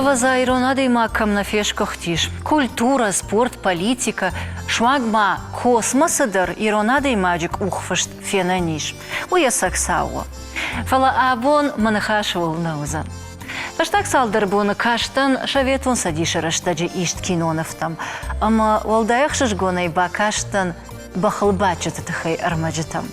Ваза иронады макам на фешках тиш. Культура, спорт, политика. Шмагма космосыдыр иронады маджик ухфышт фенаниш. Уя саксауа. Фала абон манахашвал наузан. Паштак салдыр буны каштан шаветун садишырыштаджи ишт киноновтам. Ама валдаяхшыш гонай бакаштан бахылбачыты армаджитам.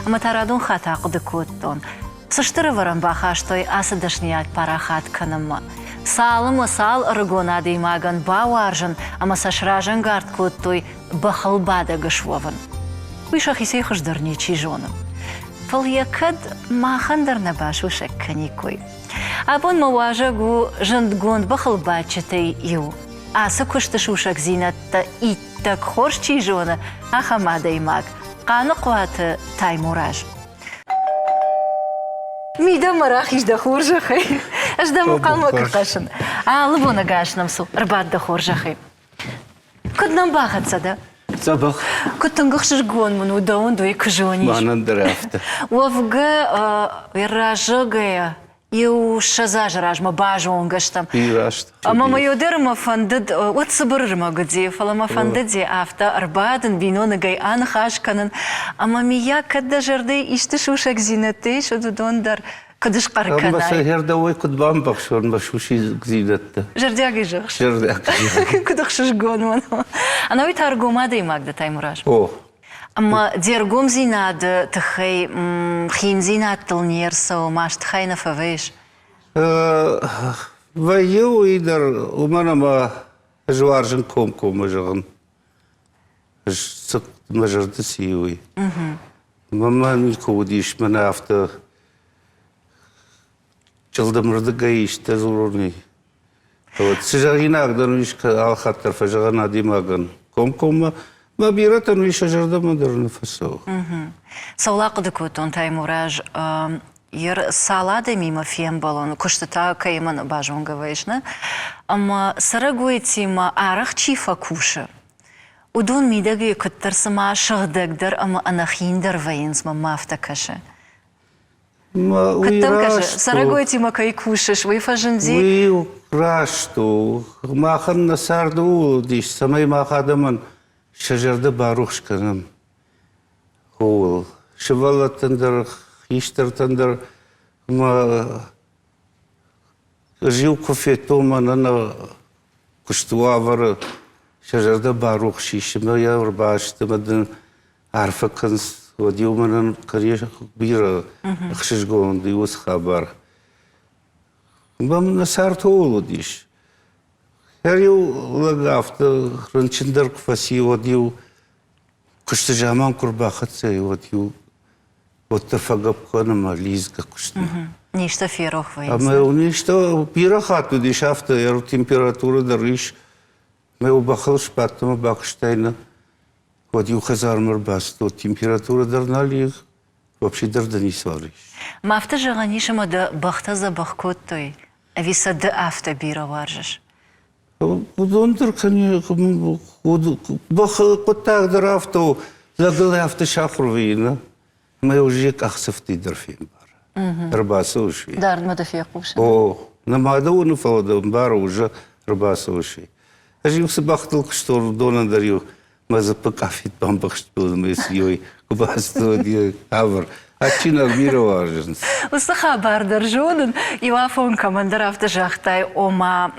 Ама тарадун хатақды көттон. Сыштыры варам бахаштой асыдышният парахат каныма. Салымы сал ыргонады маган бауаржын, ама сашражын гард көттой бахылбада гышвовын. Уйшах исейхыждыр нечи жоным. Фал якад махандар на башу шекканикой. Абон маважагу жындгонд бахылбачытай ю. Асы күшті шушак зинатта иттак хоршчи жоны ахамадай маг. Қаны қуаты таймураж. Мида марах ижда хоржахай. Ажда мукалма кырқашын. Лыбона гашнам су, рбадда хоржахай. Кыднам бахатса да? Забах. Кыттынгықшыш гон мұны удаун дуй күжуаниш. Манан дырафты. Уавга ражыгая. Иу шазаж ражма бажу он гаштам. Ирашт. Ама майодырма фандыд, вот сыбырырма гыдзе, фалама фандыдзе афта, арбадын, биноны гай анхашканын. Ама мия кадда жарды ишты шушак зинаты, шоду дондар кадыш қарканай. Ама сахерда ой кудбам бақшон башуши зинатты. Жардяги жықш. Жардяги. Кудықшыш гон мұны. Ана ой таргумады имагда таймураж. О. Ама дергум зинады тахай хин зинаттыл нерсо маш тахай на фавеш. Вайю идар уманама жваржын комку мажығын. Сық мажырды сиюй. Мама никого диш мана авто жылдымырды гаишті зурурни. Сыжағинағдан вишка алхаттар фажағана димаган комкома. Ма биратан виша жардамадырны фасау. Саулақыды көтон таймураж. Ер салады мимо фем балон, куштата кайман бажонга вайшна. Ама сарагуетима арах чифа куша. Удун мидаги күттарсыма шығдагдыр, ама анахиндер вайынсма мафта каша. Күттам каша, сарагуетима кай кушаш, вайфа жынзи? Уй рашту, махан насарду, диш, самай махадаман шажарды барухшканам. Хоул. Шывалатындар, хиштартындар, жил кофетома на куштуавары шажарды барухши, шыма яурбашты мадын арфаканс, водиуманан кареш бира хшишгонды уз хабар. Бам насарт хоулу диш. Херю лагафта, рынчындар кфаси водиу, кушты жаман курбахатса водиу, вот тафагап канама лизга кушты. Ништа ферох вайынсма. Ама у ништа пирахату диш афта, яру температура дариш, ме убахал шпаттама бахштайна, водиу хазармар басту, температура дарнали, вообще дарда не свариш. Мафта жаганишама да бахта за бахкоттой, виса да афта бира варжаш. Удондыр, конечно, бахал коттак драфту, загылы афта шахрувина, мы уже кахсафты дърфим бар. Рбаса уши. Дар мадафия куша. О, намада уну фалада бара уже рбаса уши. Ажим се бахтал кштор дона дарю, маза пакафит бамбахшт был месьёй, кубасту ди авр. Ачина мира важен. Устаха бардар жодын, Илафон командар авто жахтай ома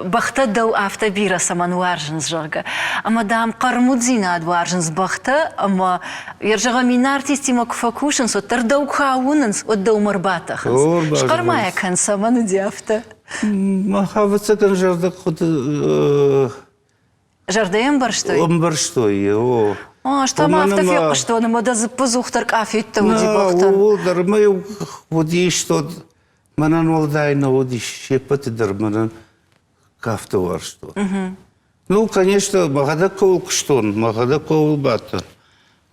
бахта дау авто бира саман важен жага. Ама дам кармудзина ад важен с бахта, ама ержага мин артистима кфакушен со тардау хауненс от дау марбатах. Шкармая кан саман ди авто. Махавца кан жардак ход Жардаем барштой? Барштой, о. Что мафта фек, что на мода позухтар кафет уди бахтан. Удар мы води что манан волдай на води шепот дар манан кафта вар что. Ну, конечно, магада кол кштон, магада кол бата.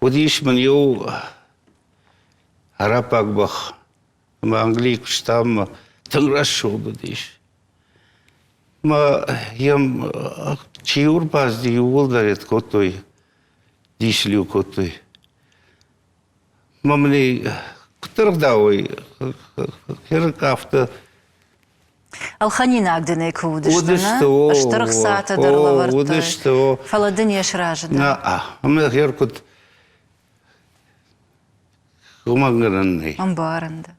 Водиш ман ю арапак бах, ма англик штам танграшо водиш. Ма ям чиур паз ди волдарет котой. Дишлю котой. Мамли кутырдауй, херкафта Алханин агдыны кудыштына. Удышты, Аштырық саты дарлаварты. удышты. Фаладын ешражыды. Ама херкут гумангаранный. Амбарында.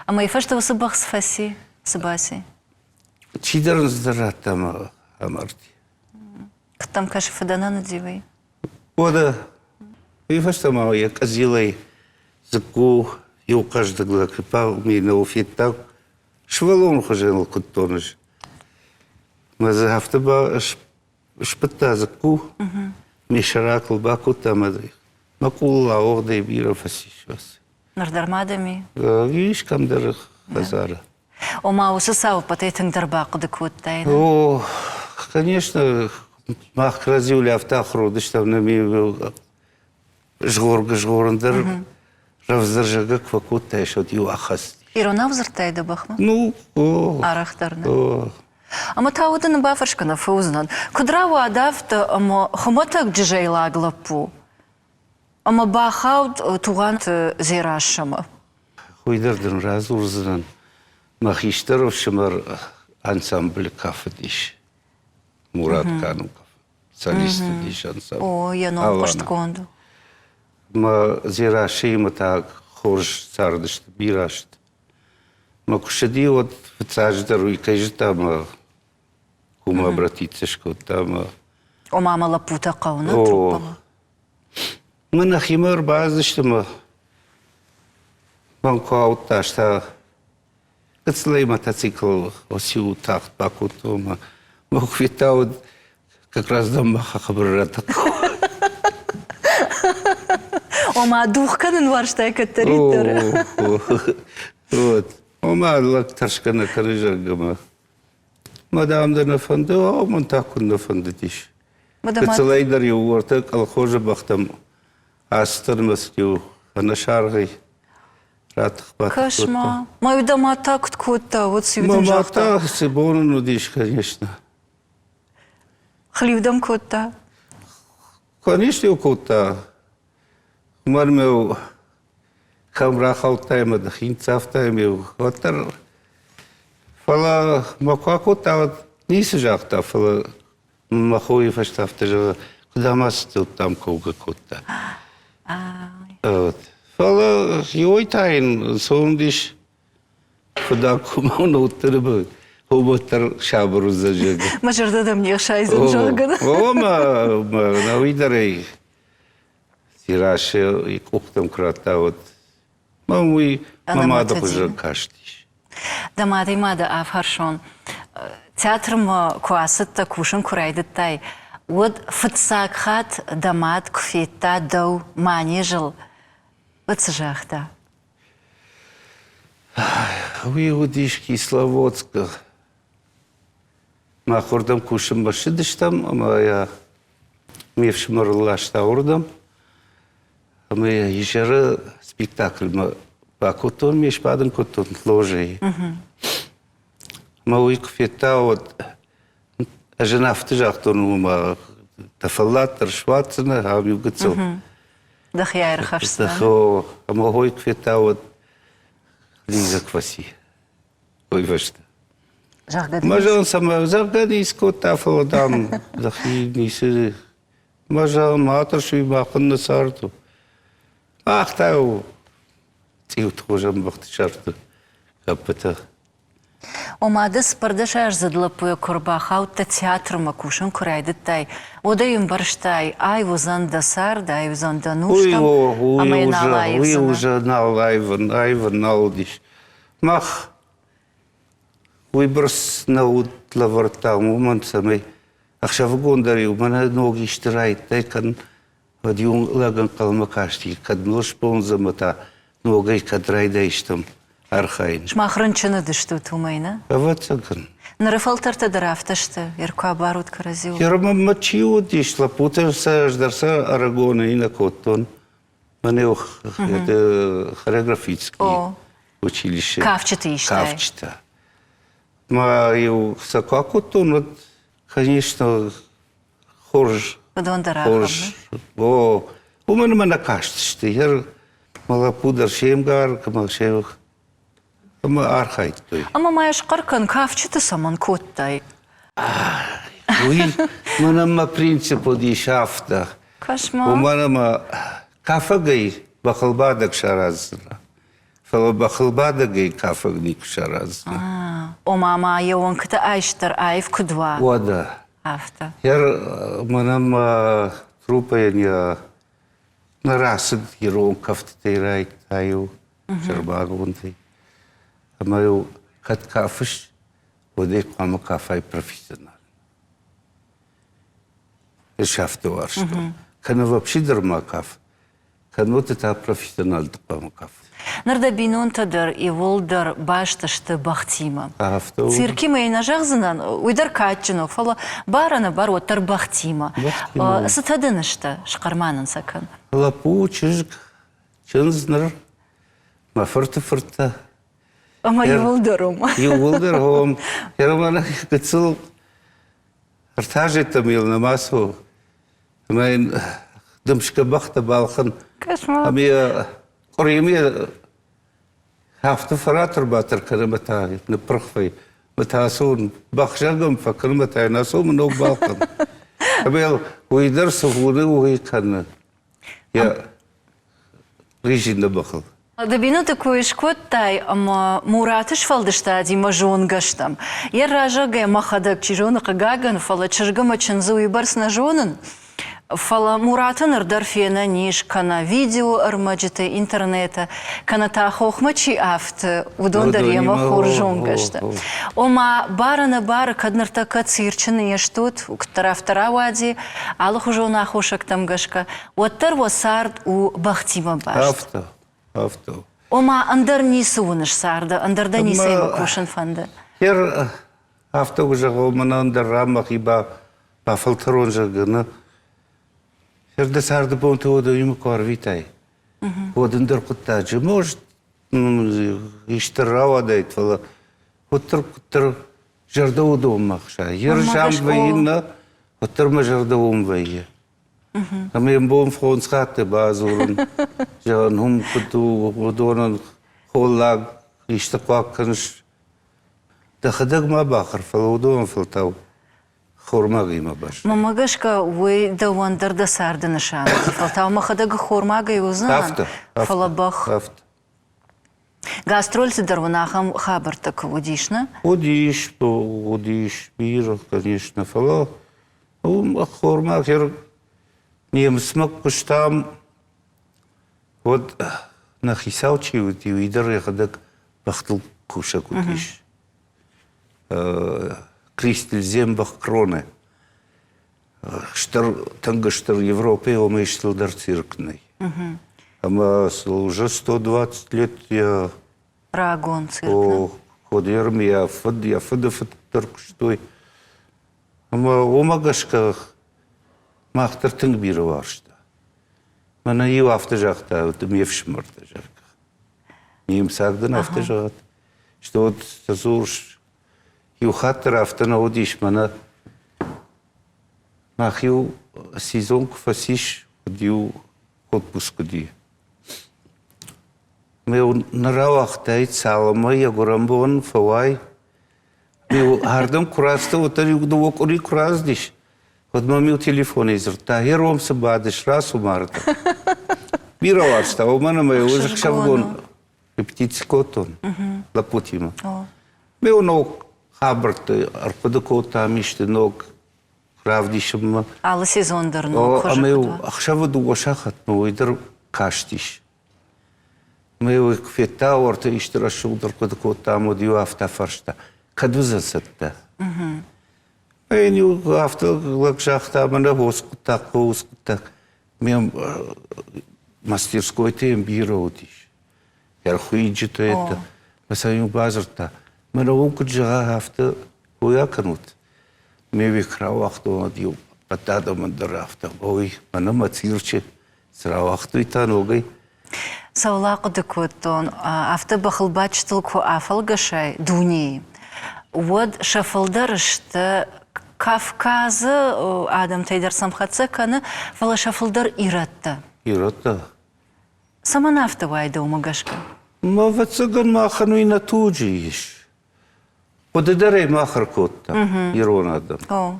Ама ефашты васы бақсы фаси, сыбаси. Чидарн здарат там амарти. Там каши фадананы дивай. Ода, ефашта мау я казилай заку и у каждого клепал мне на уфиттак. Швалон хоженал куттоныш. Мы за автоба шпыта заку. Мишаракл баку там ады. Макулла орда и бира фасишвас. Нардармадами. Виш камдар базара. Ома усы сау патейтын дарбақыды куттайны. О, конечно, мах разюли автохру, что на ми жгорндар, равзаржага квакутай, что ю ахас. Ирона взыртайды бақма? Ну, Арахтарны. о. Ама тауыдын бафаршкана фаузынан. Кудрава адавты ама хоматак джейлаглапу. Ама бахауд туған зирашама. Хуйдардын разурзынан. Махиштаров шымар ансамбль кафедиш. Мурат Кануков. Солисты диш ансамбль. О, я нон паштконду. Ма зираши има так хорш цардышт, бирашт. Ма кушади от вцаждару и кажи там кума обратиться шко там. О, мама лапута қауна О. трупама. Ма на химар баздышты ма. Манку аутта шта кацлай мотоцикл осиу тахт бакуту ма. Ма хвитаут как раз дам маха хабрата. Ома духканын варштай каттаритары. Вот. Ома лактаршка на карыжагама. Мадам да нафанды, а ман такун нафанды тиш. Кацалайдар ю ворта колхоза бахтам астырмастю анашаргай ратх бахту. Кашма. Маю дома так ткутта, вот сюдым жахта. Мамата сибону диш, конечно. Хливдам кутта. Конечно, кутта. Мармеу камра халтайма да хинцафтаймеу. Ватар фала макакута вот нисы жахта фала махуи фаштафта жава. Куда масту там кога кутта. Вот. Фала йой тайн сондиш фада кумауна уттырбы. Хоботар шабру зажега. Мажарда да мне шайзым жагана. Ома на уйдарей. Тираше и кухтам крата вот. Мамуи мамада уже каштиш. Дамады мада афаршон. Театрым куасытта кушын курайдыттай. Вот фытсакхат дамад кфетта дау мани жыл. Вот сжахта. Уи удиш Кисловодска. Махурдам кушым башидыштам, ама я мевшимарлашта урдам. Мы ежары спектакль бакутон мешпадын кутон ложей. Мауи кфета вот жена в тыжахтон ума тафаллатыр шватсына ами угыцел. Да хяйр хашсан. Дахо амагой кфета вот Лиза кваси. Ой вашта. Жахгады. Мажан сама загады иско тафаладам дахи нисы. Мажан матарши бақын насарту. Ах тау. Тиут хожам бахты шарту. Капыта. Омады спардашаш задлапуя курбахаутта театрыма кушын курайдыттай. Ода барштай ай узан дасар, да ай узан дануштам. Уй уже нал айван налдиш. Мах. Выброс на утла варта, момент самый. Ахшав гондари, у меня ноги штирает, тайкан вадюн лаган калмакашти, кадмлош понзамата, ногой кадрайдайштам архайн. Шмахрынчыны дышту тумайна? А вот цаган. Нарыфалтарта дырафташты, иркуа барут каразил. Ярма мачиу дишла, путарса ждарса Арагона и на Коттон. Мне это хореографическое училище. Кавчата иштай. Кавчата. Маю сакакутон, вот, конечно, хорж. Подон дарахам, О, у меня на каште, я малапудар шемгар, камал шевх. Ama arxayt той. Ama mayaş qarkan kafçıtı saman kottay. Уй, манама принцип одиш афта. Kaşma. Уманама кафагай бахылбадак шаразна. Фала бахылбадагай кафагник шаразна. O mama yevon kıta ayştır ayf kudva. Ода. Hafta. Яр манама трупаен я нарасыд ерон кафтатейрай таю шарбагунтай. Амаю кат кафыш одек мама кафай профессионал. Шафты var что. Kana вообще дермакаф. Kan вот это профессионал дпамакаф. Nerede binontadır ivoldur baştaştı bahtima. Hafta Цирки мои нажахзынан уйдар катчинок фала барана бар оттар bahtima. Sıtadınıştı şkarmanın sakın. лапу чижик чынзныр. Мафырты-фырты. Ama ivoldurum. Юлдер хом. Ярмана кыцыл. Артажет мил намасу. Мен дымшка бахта балхын. Kaşma. Ами قريمي هافت فراتر باتر كلمة نبرخفي متاسون بخشقم فكلمة ناسو منو باقم أبيل ويدرس وهي كان يا ريجي نبخل Дабина такой шкоттай, ама Муратыш фалдышта дима жон гаштам. Я ражага махадак чижона кагаган фала чыргама чынзу и барс на жонын. Фала Муратын ырдар фена ниш кана видео армаджите интернета кана та хохмачи афт удондар яма хор жон гашта. Ома барана бар каднарта кацирчын ештут у тарафтара вади алых жона хошак там гашка. Оттар васард у бахтима башт. Авто. Ома андар нису уныш сарда, андарда нисейма кушын фанда. Хер авто уже гомана андар рамах иба пафалтерон жагына. Херде сарды понты ода ему корвитай. Одындар куттаджи. Может, иштыррава дайт фала. Оттыр куттыр жарда удоммақша. Ер жам вайынна, оттыр ма жарда умвайы. Амем бом фронсхатте базурун. Жан хум куту одонан холлаг иштақвақканш. Дахадаг ма бахар фала удоман фалтау. Хормага има баш. Мамагашка уй да вандар да сарда нышан. Фалтау махадаг хормага и узнан. Афта. Фалабах. Афта. Гастрольцы дарванахам хабар так водишна. Одиш, бир, конечно, фала. Хормаг хер немсмак куштам. Вот нахисаучи вот и видар я хадак бахтал куша кутиш. Кристель зембах кроны. Штар тангоштар Европе омышлил дар циркный. Ама уже 120 лет я Рагон циркна. ходерм я фыдыфыт туркштой. Ама омагашка махтар тынг бири варшта. Мана ю автожахта мевшмарта жарка. Ним сагдын автожахт. Что вот сазурш Юхаттер автона одиш мана махю сезон кфасиш дю отпуск ди. Меу наравахтай цалама я горамбон фавай. Меу хардам кураста отар югду окори кураздиш. Вот мамил телефон изрта. Хером се бадиш раз умарта. Биравашта. Омана меу ужак шавгон. Птици котон. Лапутима. Меу ног Хабарты арпадыкота мишты ног правдишым. Алы сезондар ног хожа Амеу кудва. ахшавы дугошахат уйдыр каштиш. Меу кфета орта иштыр ашулдар арпадыкота модию автофаршта. Кадвызасатта. Меу автолакшахта мана воскутак. Меу мастерской тем биродиш. Ярхуиджито это. Масаю базарта. Мана онку жага хафта уяканут. Меви хравахту адил патада мандарафта. Ой, мана мацирче сравахту и таногай. Саулақы көттон, авто бақылбачтыл ко афал гашай дуни. Вот шафалдарышты Кавказы адам тайдар самхатса каны фала шафалдар иратта. Иратта. Саман авто вайды умагашка. ما واتساقن ما خنوينا توجيش وددري ما خركوتا يرون آدم О,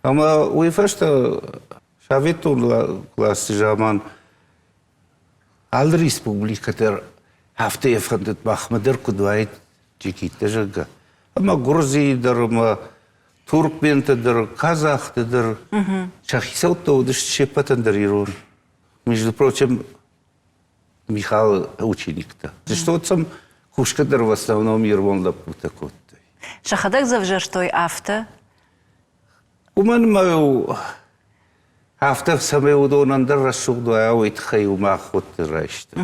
أما ويفشتا شافتون كلاس جامان على الريسبوبليكا تر هفته يفخندت بخمدر كدوايت جيكي تجاقا أما غرزي در ما تركمن تدر казах тедер чахисауто удиш шепатан дер Ирон. Между прочим, Михаил ученик-то. Что сам хушкадер в основном Ирвон лапутакот. шахадак завжаш той авто? У мен маю авто в самое удобно дер расшук дуая уитхай умах вот рашта.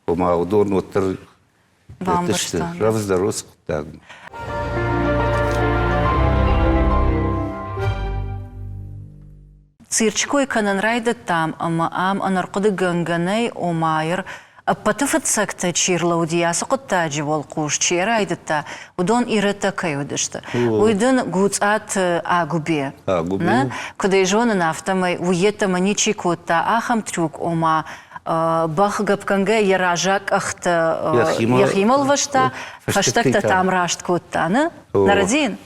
Ума удобно вот тер Вамбарстан. Равздарос так. Цирчкой кананрайда там, ам анарқуды ганганай омайыр, патыфыт сакта чирла удиясы құттаджи волқуш, чирайдыта, удон ирыта кайудышты. Уйдын гуцат агубе. Агубе. Кудай жонын автомай, уета маничи котта, ахам трюк ома, бах гапканга яражак ахта яхимал вашта, фаштакта там рашт котта, не? Нарадин?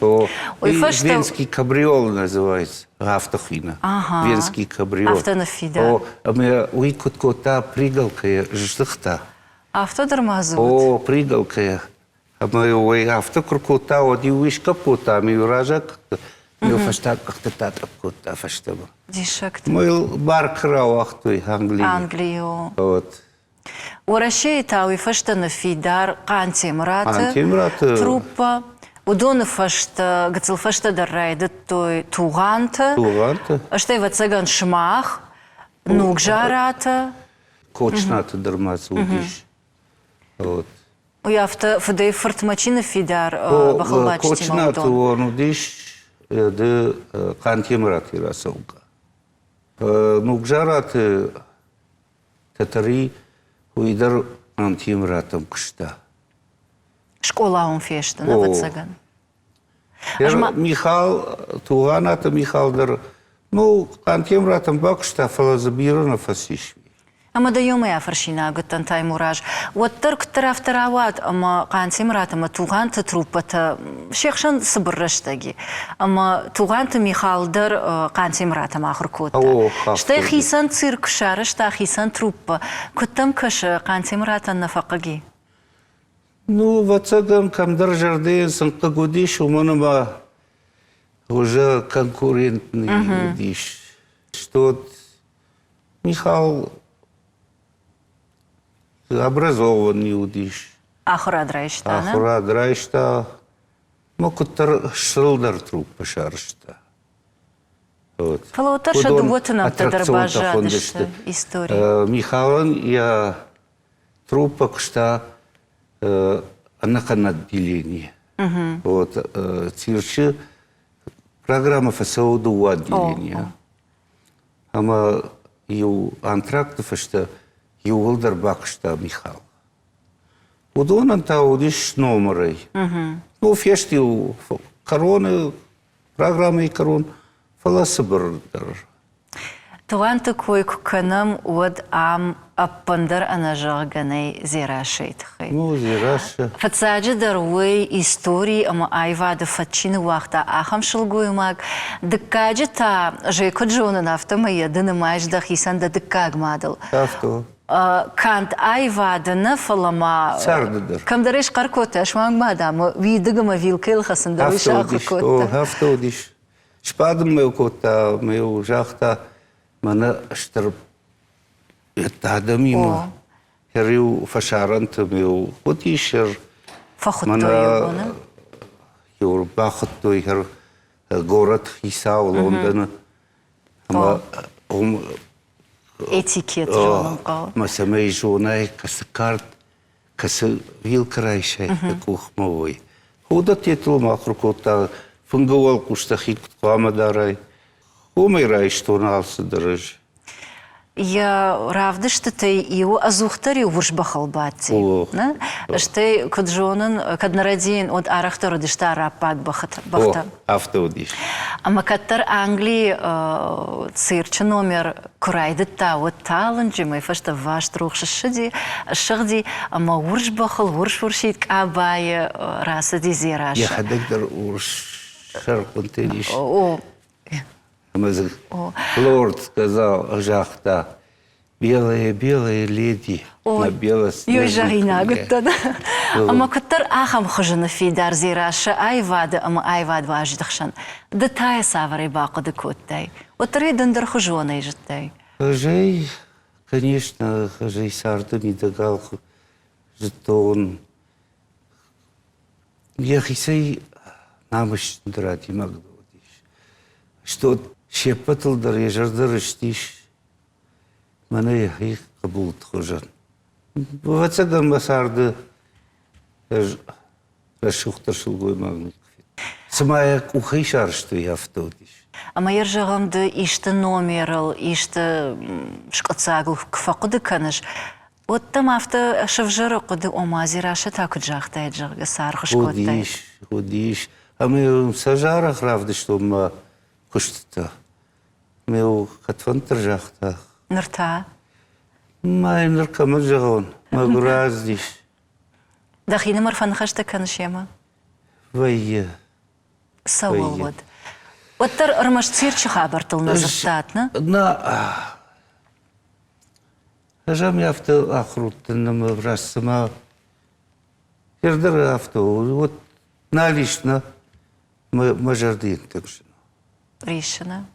Венский кабриол называется. Автохина. Ага. Венский кабриол. Автонафида. А мы уйкут кота пригалкая ждыхта. Автодермазут. О, пригалкая. А мы ой автокрукота, оди уиш капота, мы уражак. Мы фаштак как-то татап кота фаштаба. Дишак. Мы баркрау ахтой Англии. Англию. Вот. Урашей тауи фаштанафидар кантимрата. Кантимрата. Труппа. Удон фашта, гацел фашта даррайда той туганта. Туганта. Аштай вацаган шмах, нугжарата. Кочната дърмаца удиш. Вот. Уяфта фадей фартмачина фидар бахалбачти Кочната маудон. он удиш да кантимрати расаука. Нугжарата татари уидар кантимратам кшта. Школа он фешта, на вацаган. Михал, туганата Михал дар, ну, кантимратам бакшта фалазабирана фасишви. Ама да йома я фаршина гътан тай мураж. Уаттърк тарафтарават, ама кантимрата, ама туганта трупата, шехшан събърращаги. Ама туганта Михал дар кантимрата махркота. Ще хисан цирк шара, ще хисан трупа. Кутам каша кантимрата нафакаги. Ну, вацаган камдар жардеен сынка годиш, уманама уже конкурентный годиш. Что Михал образованный удиш. Ахура драйшта, не? Ахура драйшта. Мокутар шрылдар трупа шаршта. Вот. Фалаутар шадуотынам тадарбажа история. Михалан я трупа кшта на отделение. Вот, цирчи программа ФСО-ду отделения. Ама ю антрактов, что ю волдербак, что Михал. Удонан та удиш номерой. Ну, фешти короны, программы и корон, фаласыбыр. Туганта койк канам уад ам аппандар анажарганай зирашейтхай. Ну, зираша. Фацаджи дарвей истории ама айвада фатчины вахта ахам шылгуймак. Дыккаджи та жейко джона нафта майя дынымайш да хисан да дыккаг мадал. Авто. Кант айвада на фалама. Цардыдыр. Камдареш каркота шманг мадам. Видыгама вилкел хасан дарвиш ахакота. Авто диш. Шпадым мы кота, мы ужахта. Мана штар это адамима. Херю фашарант мил потишер. Фахуттойгона. Мана юрбахттой хер город Хисау Лондон. Ама Этикет жоном кал. Масамей жонай касакарт касы вилкрайшай кухмовой. Худа титул махрукота фунгавал куштахит квамадарай. Умирай, что налсы дорожи. Я равды, что ты его азухтари урш бахалбати. О. Что куджонын, каднарадин от арахтора дишта арапак бахта. О, автоудиш. А макаттар Англии цирча номер курайдыта вот таланджи, мы фашта ваш трухша шыди, ама урш бахал, уршит кабай раса дизираша. Я ходегдер урш шарпунтедиш. О, Лорд сказал жахта, белые леди на белоснежном Ой, жарина, коне». гуттада. Ама каттар ахам хожана фидар зираша, айвада, ама айвад важдахшан. Да тая савари бақады коттай. Отри дандер хожона ижиттай. Хожей, конечно, хожей сарда мидагал жетон. Я хисей намыш драти магдодиш. Что шепатыл дар ежардар иштиш. Мана яхи кабул тхожан. Вацаган басарды рашухтар шулгой магнит. Самая ухай шаршту я автодиш. Ама ержағамды ишті номерал, ишті шқыцагыл кфақыды каныш. Оттам авто шывжыры қыды ома зираша такы жақтай жағы сарғыш коттай. Ходиш. А мы сажарах равды, что мы куштата. Мы катфантар жахта. Нырта. Май ныркамы жағын. Мы раздиш. Дахины марфанхашты каныш ема? Вайе. Сауал вот. Оттар ырмаш цирчы хабартыл назыртатны? На... Ажам яфты ахруттынымы врасыма. Ердір авто. Вот налично мы жардин также. Ришина.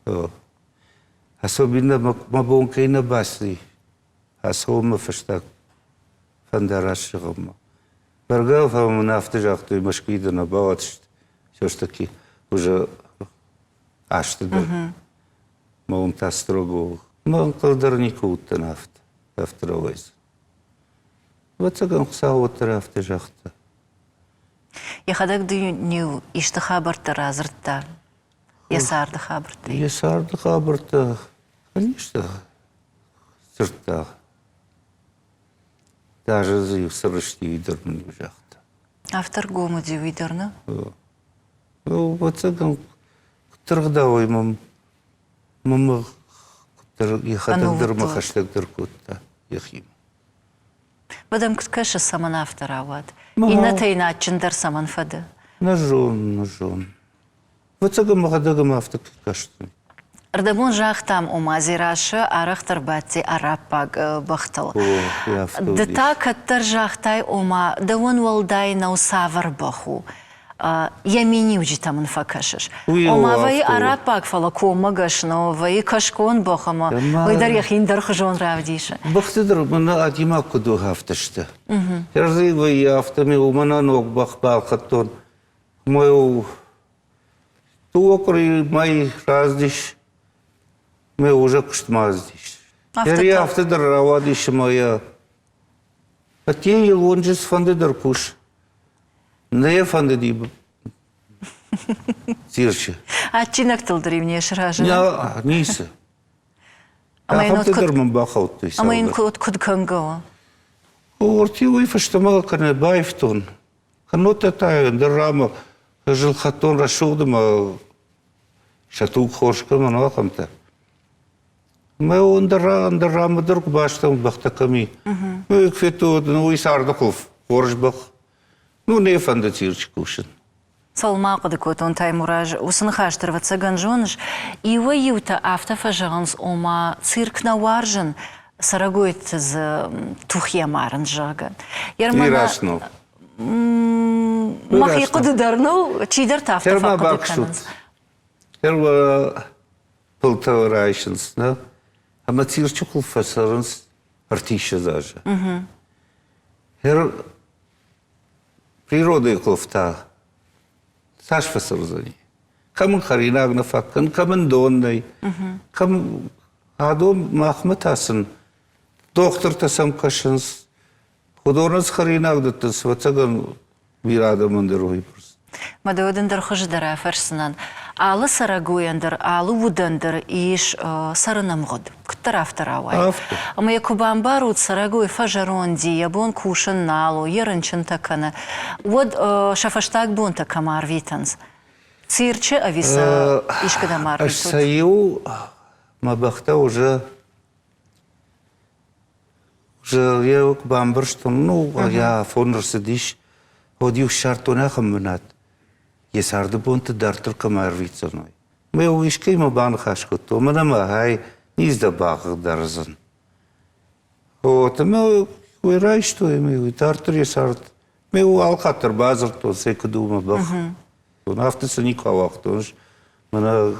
Особенно мабонкой на басли. Асхома фаштак. Фандарашигома. Баргал фама на автожахту и машкида на баватшт. Все ж таки уже аштыда. Маунта строго. Маун калдарнику уттан авто. Авторовайз. Вот цаган хсаотыр автожахта. Я хадак дүйню ишті хабарты разыртта. Ясарды хабарты. Есарды хабарта, конечно, сыртта. Даже зайып сырышты үйдірмін жақта. Автор гому ди уйдырны? Вот цаган күттірғда оймам. Мамы ехадагдыр махаштагдыр күтта. Ехим. Бадам күткәші саман автор авад. Инна тайна ачындар саман фады. Нажон. Вот цаган махадагам автор күткашты. Ардабун жақтам ома зирашы арақтар бәтті араппаг бақтыл. Дыта каттар жақтай ома давон валдай нау савар баху. Ямини уджитамын факашыш. Ома вай араппаг фала кома гашно, вай кашкон бахама, вайдар яхиндар хыжон равдиша. Бақтыдыр, мұна адима күді хафтышты. Ярзы вай автоме умана ног бақ балқаттон. Мой туокры май раздиш. Мы уже куштмаздиш. Я автодыр равадиші моя. А те ел он же фандыдыр куш. Не фанды дейбі. Зирші. А чинак тылдыр емне шыражы? Я нейсі. Автодыр мұн бақауд той Ама ин сауды. күд көнгау? Орти уйфаштамаға кәне байфтон. Канота тайын, дыррамы жылқаттон рашуғдыма шатуқ қошқы мұна қамта. Мы андыррамы дұрқ баштам бақтақами. Мы кфетуды, уй сардықылф, қорж бақ. Ну, не фанды тирчі кушын. Салма қыды көтон таймураж, усын хаштырватса ганжоныш, ива юта автофажанс ома циркна варжын, сарагойт з тухья марын жага. Ирашнов. Махи қыды дарну, чидар тафта Терма фақыды бақшут. канынс. Терма пылтау райшынс, да? Ама тирчі қылфасарынс артиша даже. Природа қылфта. Саш фасарзани. Камын харинагна факкан, камын доннай. Кам адом махмат асын. Доктор тасам кашынс. Худорнас харинагдытыс. Вацаган вирада мандыруй просто. Мадаудан дархыжы дара фарсынан. алы сарагуяндыр, алы удандыр, иш сарынамгод. Ктарафтаравай. Авто. Ама якубан барут сарагуй фажаронди, ябон кушан налу, ерынчын такана. Вот шафаштаг бун такамар витанс. Цирче, а виса ишкадамар. Аж саю, мабахта уже я бамбар, что, ну, я фонер сидишь, ходил шартуна хамнат. Есарды бунты дартыр камар вицаной. Мы уишкей ма бан хашкото, манама хай низда бахы дарзан. Вот, мы уирай, что мы дартыр есард. Мы у алхатыр базар то секудума бах. Он автоса никого, то ж мана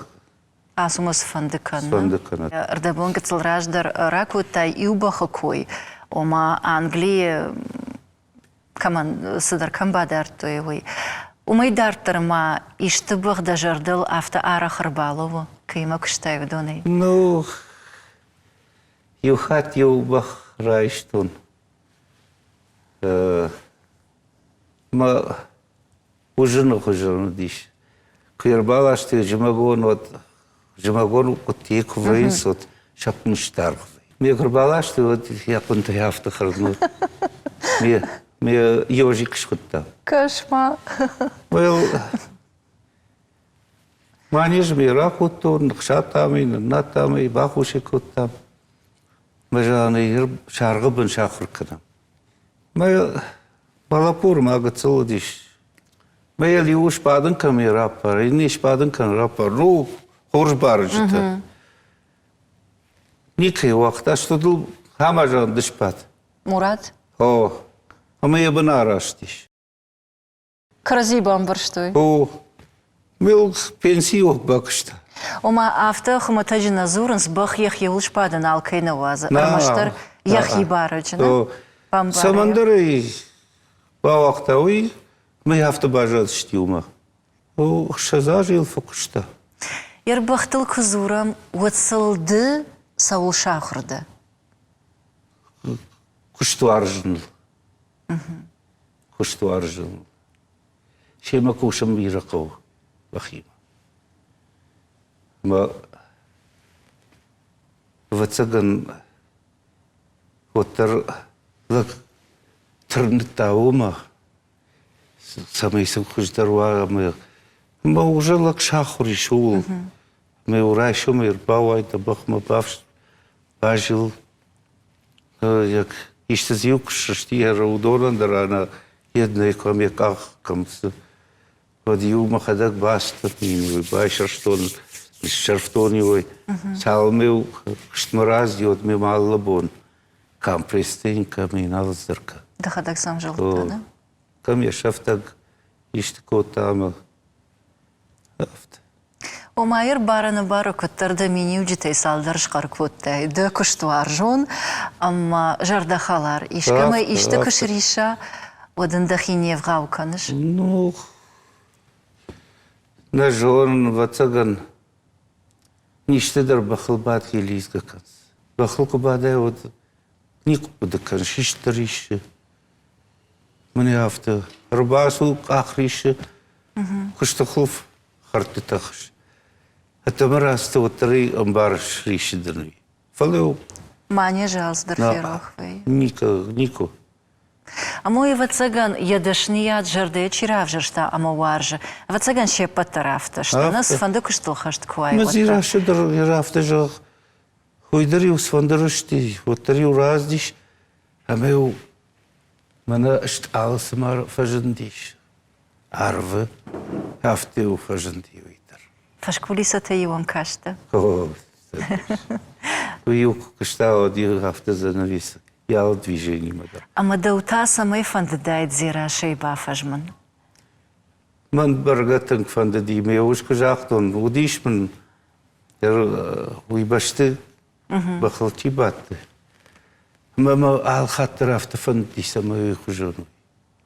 Асумас фандыкан. фандыкан. Ардабон гацлраждар ракутай иубахакой. Ома Англия каман садар камбадар тоевой. Умай дартырма иштыбых да жардыл авто ара хырбалову. Кыйма кыштай вдоной. Ну, юхат юбах райштун. Ма ужину диш. Кырбала что жмагон тек вейс вот шапнштар. Мне кырбала что вот я понта яфта хрну. Мне ёжик шутта. Кошмар. Well, маниж ми рахутун шатами натами бахушикутта. Мажаны шаргыбын шахыркына. Мэ балапур магацылдиш. Мэ лиуш падын камера пар, иниш падын камера пар. Ну, хорж баржыта. Никай вақта что дул хамажан дышпат. Мурат? О, а мы ебан араштиш. Крази бамбарштой. О, мил пенсию бакшта. Ома авто хматаджи назурынс бах ех елыш падын алкайна ваза. Армаштар ех ебарыджина. Самандары бавақтауи мы авто бажат штиума. О, шаза жил фокушта. Ер бахтыл кызурам уатсылды саул шахырды. Куштуаржын. Куштуаржын. Шема кушам иракау. Бахима. Ма вацаган отыр лак трнтаума самый сукуждаруа мы уже лак шахури шул. Мы урайшу мы бавай да бахма бавш бажил як işte ziyuk şişti raudorlan darana yedne komik kamsı وديو ما خدك باستني وباشر شتون الشرفتوني وي سالمي وشتمراز ديود مي مالبون كام بريستين كامين الزركا Да хадак сам жил, да? كم يشفتك يشتكو تامل Омайыр бараны бары көттірді мені үжітей салдар шқар көтті. Ды күштуар жон, амма жардахалар. Ишкімі ішті күшіриша, одында хинев ғауқаныш. Ну, на жон вацаган ништедер бахылбат елизга канс. Бахылку бадай вот нику будакан шиштериші. Мне авто рубасу ахриші, күштіқлыв харты тахыш. Это мы раз вот три амбар шришиданы. Фалеу. Мане жалсдар ферохвей. Нико. А мой вацаган ядашният жарде чиравжашта амаваржа. Вацаган ще патарафта, что нас фанды куштылхашт квай. Мы зираши дарафта жах. Хуйдариу сфандарышти, вот тариу раздиш, а мы мана шт алсамар фажандиш. Арвы, афтеу фажандиу. Фашкулиса те Иван кашта. О, уюк кашта один хафта занавис. Я от движения мада. Ама даута самай фандадайт зира шейба фажман. Ман баргатан фандади ме ушка жахтон удишман уйбашты бахалти батты. Мама ал хаттар хафта фандади самай хужону.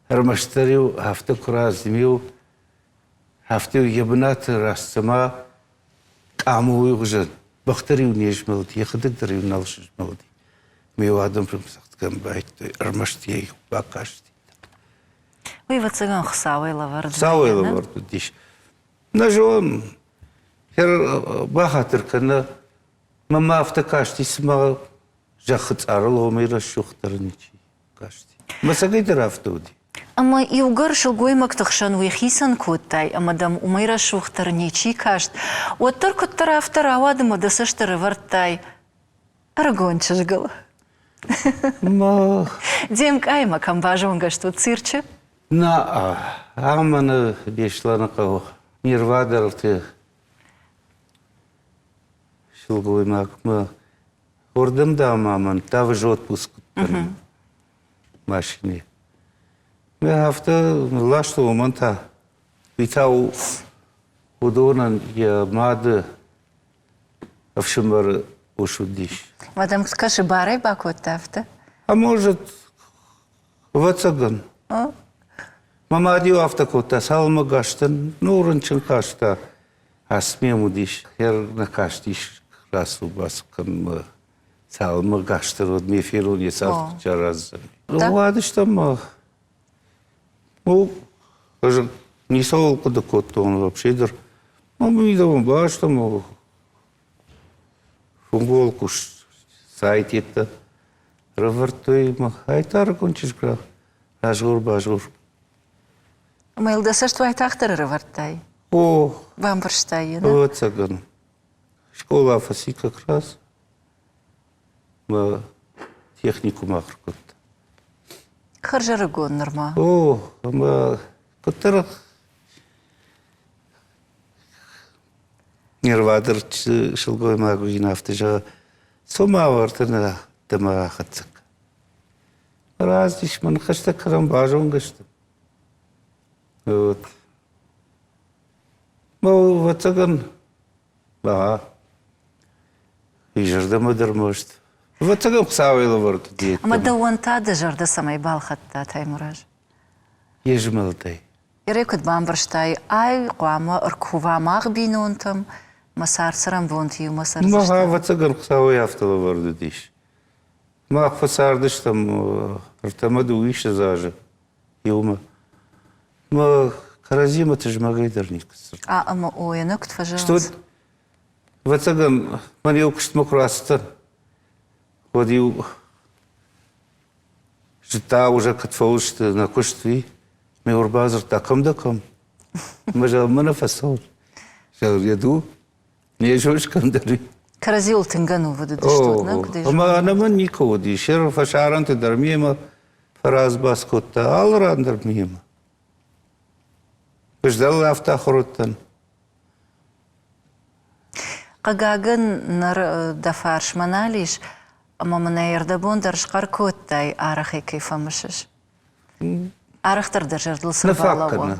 Армаштариу хафта кураздимиу هفته یبنات راستما کاموی وجد بختری و نیش ملتی خدک دری و نالش ملتی میوادم فرم سخت کم باید ارمشتی باکاشتی. وی واتساگان خساوی لورد. خساوی لورد دیش. نجوم Хер бахатыр кана мама автокашти сма жахыц арыл омейра шухтарничи кашти. Масагайдыр автоди. Ама иугар шылгоймак тахшан уйхисан коттай, ама дам умайра шухтар нечи кашт. Оттар коттар автор авадыма да саштары вартай. Аргончыш гыл. Ма... Демк айма камбажонга что цирче? Аманы бешланы қау. Нирвадар ты шылгоймак. Ордым да маман, тавы же отпуск машине. Ми авто лашты оманта. Витау удонан я мады авшымары ушудиш. Мадам, скажи, барай бакотта авто? А может, вацаган. Мама диу автокота салма гаштан, нурынчын кашта. Асмему диш, хер на каштиш расу баскан салма гаштар от мефиру не сал чаразан. Ладыш там, ну, не солку да кот он вообще дар. Мама видал баш там фунголку сайтета. Равартой айтар кончиш гра. Ажур бажур. Ама илдаса что айтахтар равартай? О, Вам верштай, да? вот цаган. Школа афаси как раз. Ма технику махркот. Харжарагон норма. О, ма котар нервадыр шылгой магуин автыжа сома вартына дама хатсак. Раз диш ман хашта карам бажон гашта. Вот. Ма вацаган ба ижарда мадыр может. Вацаган хсавайла варт диет. Ама да уанта да жарда самай балхатта таймураж. Ежмалтай. Ирекот бам верштай, ай қуама ыркувамақ бинонтам, масар сарам вонтию масар Ма заштай. вацаган хсавай автала варду диш. Ма фасардыш там артамаду иша зажа. Юма. Ма каразима ты ж магайдарник. Ама ойна кт Что фажалс. вацаган ман юкшт мукрастан. Ходил жита уже катфаушт на куштви. Ми урбазар таком даком. Мажа мана фасол. Жал яду. Не жушкам дари. Каразил тингану воду диштот, на куди ж? Ама наман никого ди. Шер фашаран ты дармиема. Фараз баскотта. Алран дармиема. Ждал автохороттан. Қагагын нар дафарш маналиш, ама мана ердабон даршқар коттай арахи кайфамышыш. Арахтар държардыл сырбалава. Нафаккана.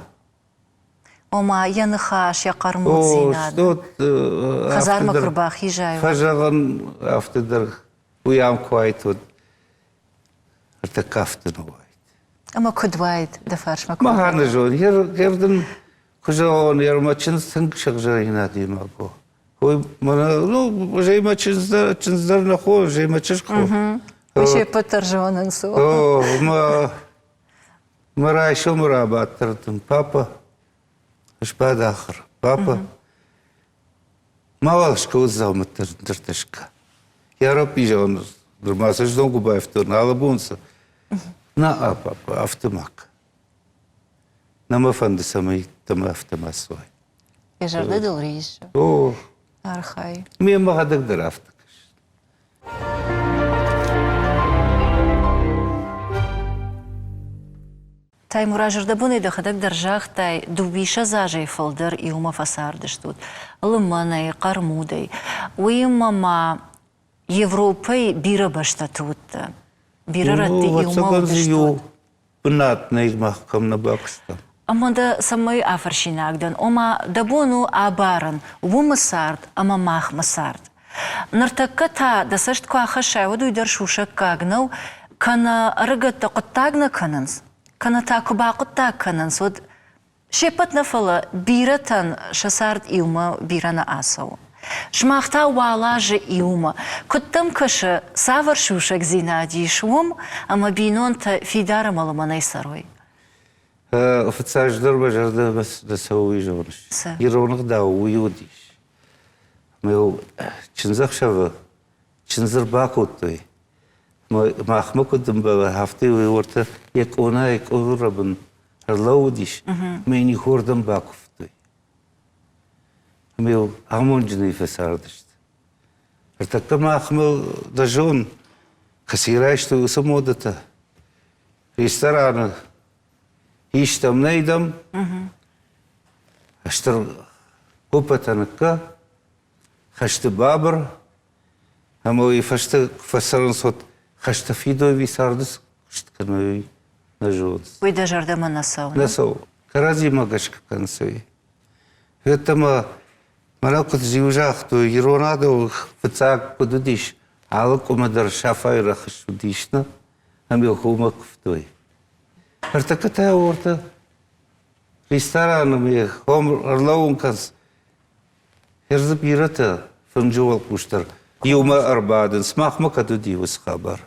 Ома яныхаш, яқармут О, зинады. что Хазарма курбах хижаева. Фажаган автодар уям квайт вот. Это кафтан уайт. Ама кудвайд дафарш макурбах. Махана жон, ерден кужаон, ермачин сынг шагжарина димаго. Ой, мана, ну, жейма чинздар нахо, жейма чешко. Веше потаржонын су. О, мара еще мурабаттардым. Папа, шпадахар. Папа, мавалшка узалматтар дыртышка. Яропи жон, дурмаса ждон губаев турн, алабунса. На, папа, автомак. На мафанды самый там автомасвай. Ежарды дыл рейш. О, Архай. мне магадак дырафтак. Тай муражырда буны дахадак даржах тай дубиша зажай фалдыр и ума фасардыш тут. Лыманай, кармудай. Уймама Европай бира башта тут. Бира ратты и ума удыш тут. Пнатный махкам на бакста. Ама да самай афаршинагдан. Ома дабону абаран. Ума сард, ама мах масард. Нартакка та да сашт куаха шайваду и даршуша кагнау, кана рыгатта куттагна кананс. Кана та куба куттаг кананс. Вот шепат нафала биратан шасард иума бирана асау. Шмахта уалажа иума. Куттам каша саваршушак зинади шум, ама бинонта фидара маламанай сарой. Официальный дорба жарда да се уижаваш. Иронах да уюдиш. Meu çınzak şavı, çınzır bak ottu. Mahmuk otum baba hafte ve orta ek ona ek orabın harlaudiş. Meni hordam bak ottu. Meu amuncunu fesardıştı. Artık mahmuk da jon kasiraştı usamodata. Restoranı hiç tam neydam. Aştır kupatanıkka. Haştı babır. Ama o ifştı fasarın sot haştı fidovi sardız. Haştı kanıvi najodız. Uy дажардама насау. Nasıl? Karazi magaşkı kanısı. Vetama manakut zivjah to ironado fıtsak kududiş. Alık umadar şafay rakışı dişna. Hem yok umak fıtoy. Artık kata orta restoranım ya. Hom arlavun kaz. Herzip yirata fınjol kuştar. Yuma arbadın smahma kadudi vız haber.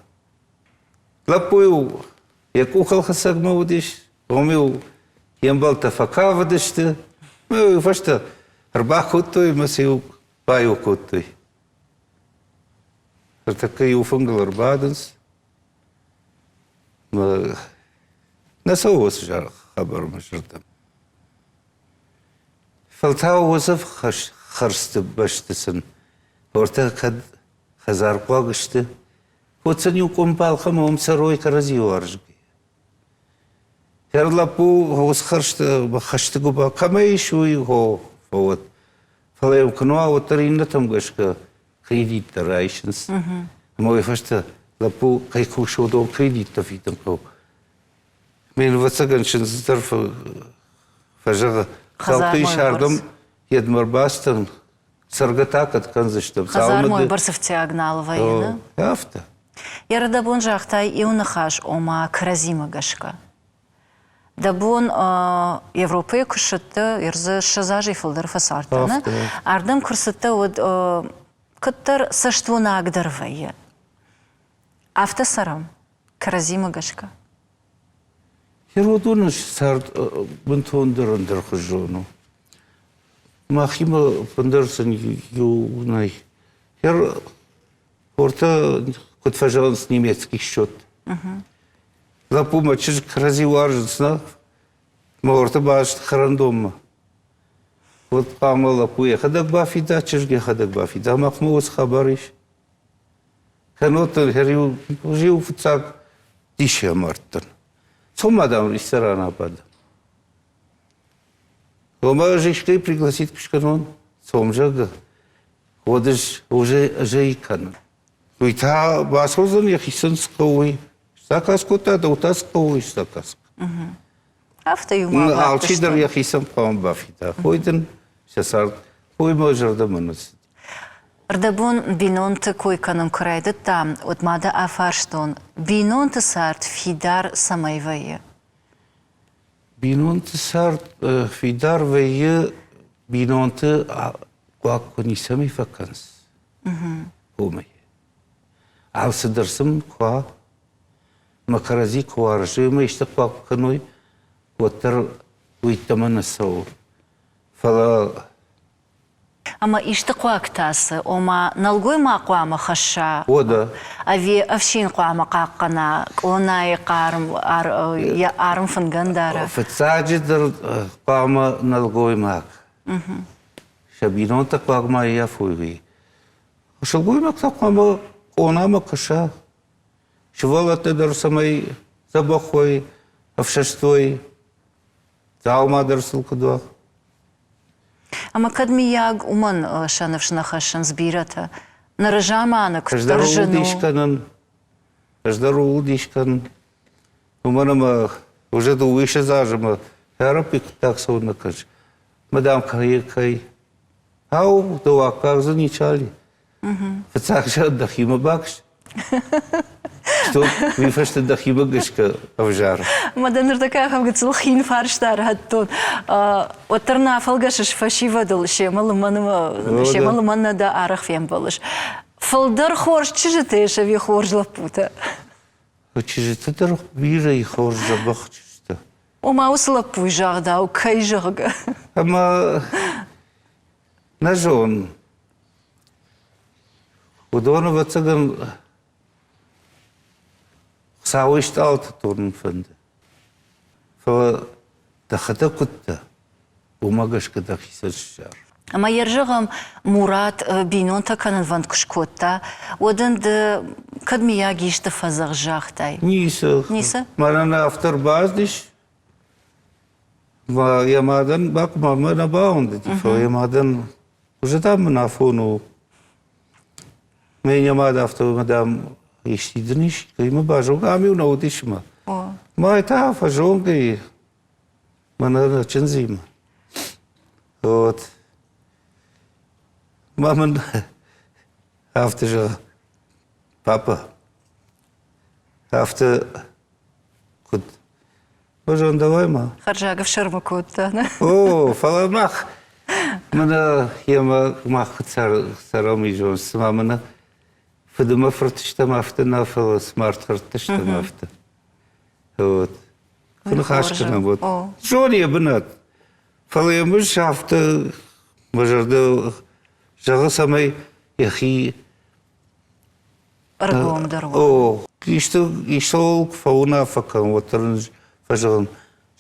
Lapuyu yak ukal hasagma udiş. Omiu yambal tafaka vıdıştı. Meu faşta arbah kutuy masiu payu kutuy. Artık yufungul arbadınız. Nasıl olsa haber müşerdim. Faltav vazıf xarstı baştısın. Orta kad hazar qagıştı. Kotsan yukum palxam omsaroy karazi varjgi. Herlapu hos xarstı xarstı guba kamay şuy ho fawat. Falayım kınva otarında tam gaşka kredit tarayışınız. Ama ifşta lapu kayku şodo kredit tafitam ko. Men vatsaganşın tarafı fajaga halkı işardım yedmar bastın. Sargata kat kanzıştım. Хазар мой барсовте агнал воена. Hafta. Yarada bun jaqtay iunxaş oma krazima gaşka. Da bun Evropaya kuşattı irzı şazaji fıldır fasartını. Ardam kırsattı od kıttar saştvuna agdar vaya. Afta saram krazima gaşka. Herodunus sart buntondur khujonu. Mahima pandersın yunay. Her orta kutfajans немецкий счет. Лапума чиж крази важно. Морта баш харандома. Вот памала пуя хадак бафида чижге хадак бафида махмус хабариш. Канотер херю жив фцак дише мартан. Сомадам ресторана пада. Дома жишкой пригласит кшканон. Сомжага. Ходишь уже жейкан. Уйта басозан яхисан скауи. Сакаскота да утаскауи сакаск. Afta yuma Алчидар яхисан пам бафита. Хойден сасар. Хой можарда манас. Ардабун бинонты койканым крайды там, отмада афарштон. Бинонты сарт фидар самайвайы. Binontu sart fidar ve binontu kuakonisami fakans. Umay. Alsıdırsım kua makarazi kuarjıma işte kuakanoy otar uytamana saur. Fala Ama işte kuaktası, oma nalgoy ma kuama xaşa. o da Avi afşin kuama qaqqana, onay qarım arım fıngandara. fıtsacıdır kuama nalgoymak. Şabinonta kuama ya fuyi. Şalgoymak da kuama onama kaşa. Şıvalatı dersamay zabakhoy, afşaştoy. Zauma dersıl kudva. Ama kadmi yag uman şanıfşına xaşın zbirata. Нарыжаманы Каждору дишкан. Уманама уже до выше зажима. Харапик так сонно каж. Мадам кай. Ау, до как заничали. Так же отдохима бакш. Что вифашта дахима гашка авжар. Маданыр такая хавгацыл хин фарштар хаттон. Отарна фалгашыш фашивадыл шемалы манна да арах фем болыш. Фалдар хорш чижетеша ви хорж лапута. Чижетер бира и хорж забах чижта. Ома услапуй жагда, у кай жага. Ама нажон ودونه وتسجن ساويشت ألت تورن فند فدخلت كنت وما قش كده خيسر الشعر أما يرجعهم مراد بينون تكن فند كشكوتا ودن كدمي ياجيش تفزغ جاختاي نيسا ما أنا أفتر بازدش ما يمادن باك ما أنا باوندي فيمادن وجدام منافونو من يماد أفتر مدام يشتيدنيش كي ما باجو عامي ونوديش ما يتعرف جون كي ما أنا تنزيم вот мама автор папа автор куд боже давай ма خرجاك في شرمكوت о фаламах мана яма мах сарами жонс мамана фдма фртштам автна фал смарт фртштам авт вот كل خاشكنا вот شلون يا بنات فاليمش after مجرد جغسمي يا أخي رقم دروا أو يشتغل فونا فكان وترنج فجرن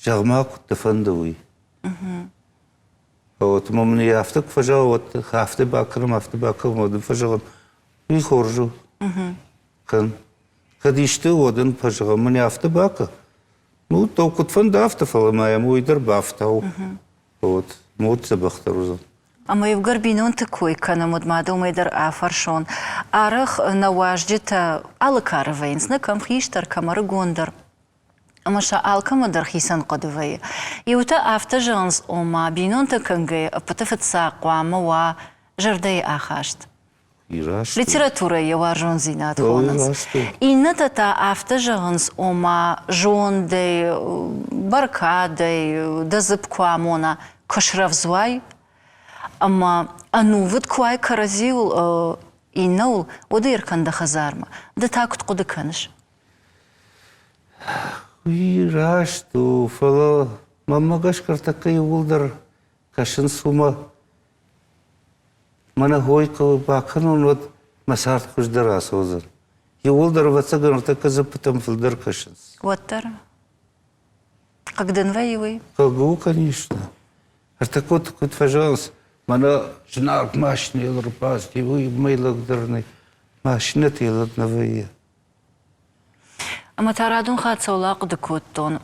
جغما كنت فندوي أو تمامني يافتك فجاوت خافت باكرم ودن فجرن يخرجوا كان قد يشتغل ودن فجرن من يافت باكر مو تو كنت فند after فلما يمو يدر بافتو вот موت سبختروزن أما يبقر بينون تكوي كان مدمادو ميدر آفرشون آرخ نواجدت آلكارفينس نكم خيشتر كمر غوندر أما شا آلكم در خيسان قدوية يوتا آفتجانس أما بينون تكنجي أبتفت ساقوا موا جردي آخاشت ليتراتورة يوارجون زينات خونس إنتا تا آفتجانس أما جون دي بركة دي دزبكوا مونا كشرف زواي أما أنوفد كواي كرازيول إنول ودير كان دخزارما ده تاكت قد كانش ويراشتو فلا ماما قاش كرتكا يولدر كاشن سوما مانا هوي كو باكنون ود مسارت كوش دراسة وزر يولدر واتساقن ارتكا زبتم فلدر كاشنس واتر قدن вейвей Кагу, конечно. Артакот кут фажанс, мана жнак машни лрпас, тиву мейлак дерни, машни тилат навия. أما ترادون خاد سولاق دكوتون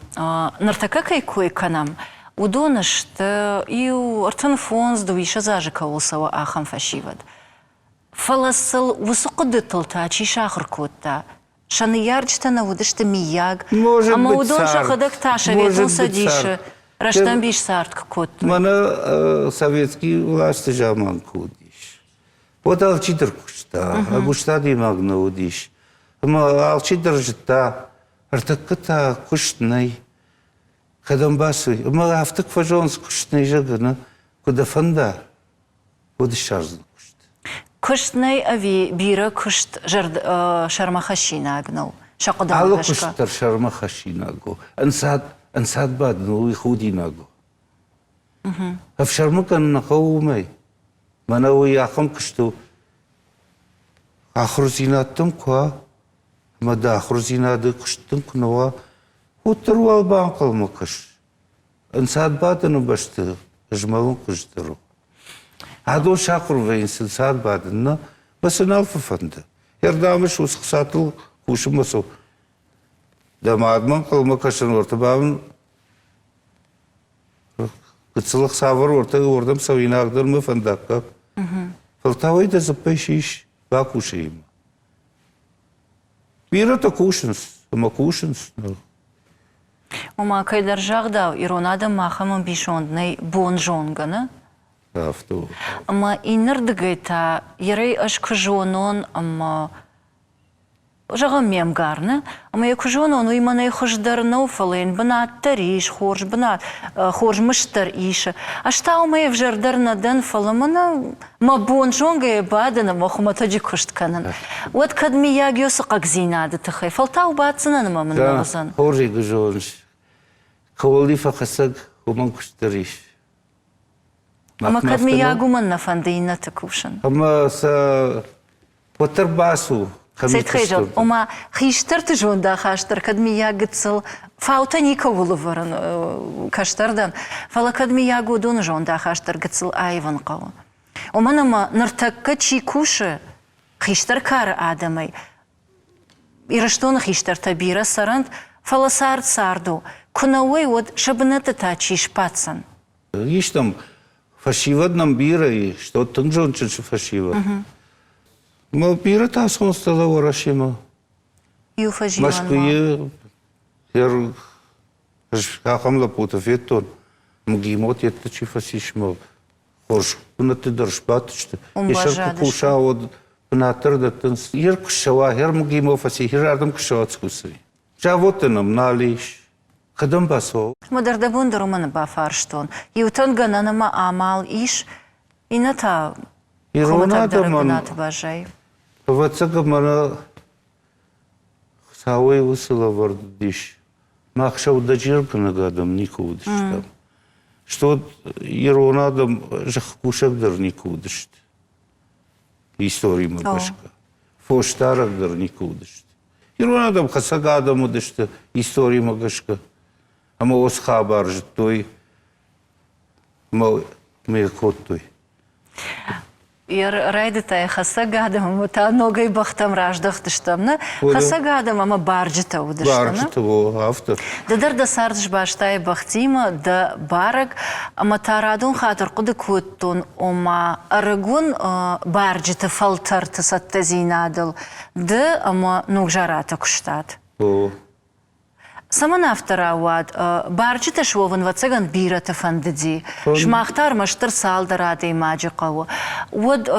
نرتكا كي كوي كنام ودونشت إيو أرتن فونز دويشة زاجكا وصوا آخم فشيود فلسل وسقد تلتاچي شاخر كوتا شان يارجتا نودشت مياغ أما ودونشا خدك تاشا витун садиша раштан биш сарт кот Мана советский власть жаман кудиш. Вот алчидр кушта, агушта димагна удиш. Ма алчидр жта, артаката кушнай. Кадамбасуй, ма автак фажонс кушнай жагана, куда фанда, куда шарзн кушт. куштнай ави бира кушт шармахашина агнал шақыдан Ало башка куштар шармахашина го. Ансад бад, ну и худина го. В шармакан нахаумай. Мана уй ахам кушту. Ахрузинаттым куа. Мада ахрузинады куштым кунава. Утрвал банкал макаш. Ансад бадыны башты. Жмалын куштыру. Адо шақыр вейнсін сад бадына. Басын алфа фанды. Ердамыш усықсатыл кушымасу. Дамадман кылмакашын ортабабын. Кыцылық савыр ордам савинагдырмы фандаққа. Фалтавай да запайшиш бакушайым. Бирата кушынс, ама кушынс. Ома кайдар жагдау иронада махамын бишонднай бон жонганы. Авто. Ама инырдыгайта ерей ашкыжонон ама жага мемгарны. Ама якыжонон уйманай хыждарнау фалейн бынат тариш, хорж бынат, хорж мыштар иша. Ашта умай вжардарнадан фаламана ма бон жонгай бадана махуматаджи куштканын. Вот кадми ягиосы какзинады тахай. Фалтау бацынан мамын мағызан. Хоржи гыжонш. Кавалифа хасаг уман куштариш. Ама кадми ягуман на фандейна такушан. Ама са وترباسو Сет хейжал, ома хиштар ты жонда хаштар, кадми я гыцл, фаута ника улываран каштардан, фала кадми я годун жонда хаштар гыцл айван кау. Оманама нартакка чикуши хиштар кар адамай. Ираштон хиштар табира сарант, фала сард сарду, кунауэй вот шабната тачи шпацан. Есть там фашива нам бира и что там жончен фашива. Ма бира та сон стала ворашима. Юфаживан. Машкуе я хахамла пута ветон. Мгимот это чи фасишма. Хош, на ты доршпатчте. Ешер куша от пнатер да тен. Ер кушава, ер мгимо фаси, ер ардам кушават скуси. Чавотенам налиш. Кадам басо. Модерда бунда романа бафарштон. Ютон гананама амал иш, ината Иронада ман. бажай. Вацага мана сауэй высыла вардиш. Махшау дачирка нагадам никудиш там. Что иронадам жахкушагдар никудиш. История магашка. Фоштарагдар никудиш. Иронадам хасагадам удишта история магашка. Ама ос хабар той. Ама мекот той. Ер райдытай хасагадам, мута ногай бахтам раждахтыштамна, хасагадам ама барджита удыштана. Барджита во автор. Дадар да сардыш баштай бахтима, да барак, ама тарадун хатыр куды куттун, ома арагун барджита фалтарты саттазинадыл, да ама нугжарата куштат. Саман автора вад, барджита швован вацаган бирата фандыди, шмахтар маштыр салдарады имаджи каву. Вот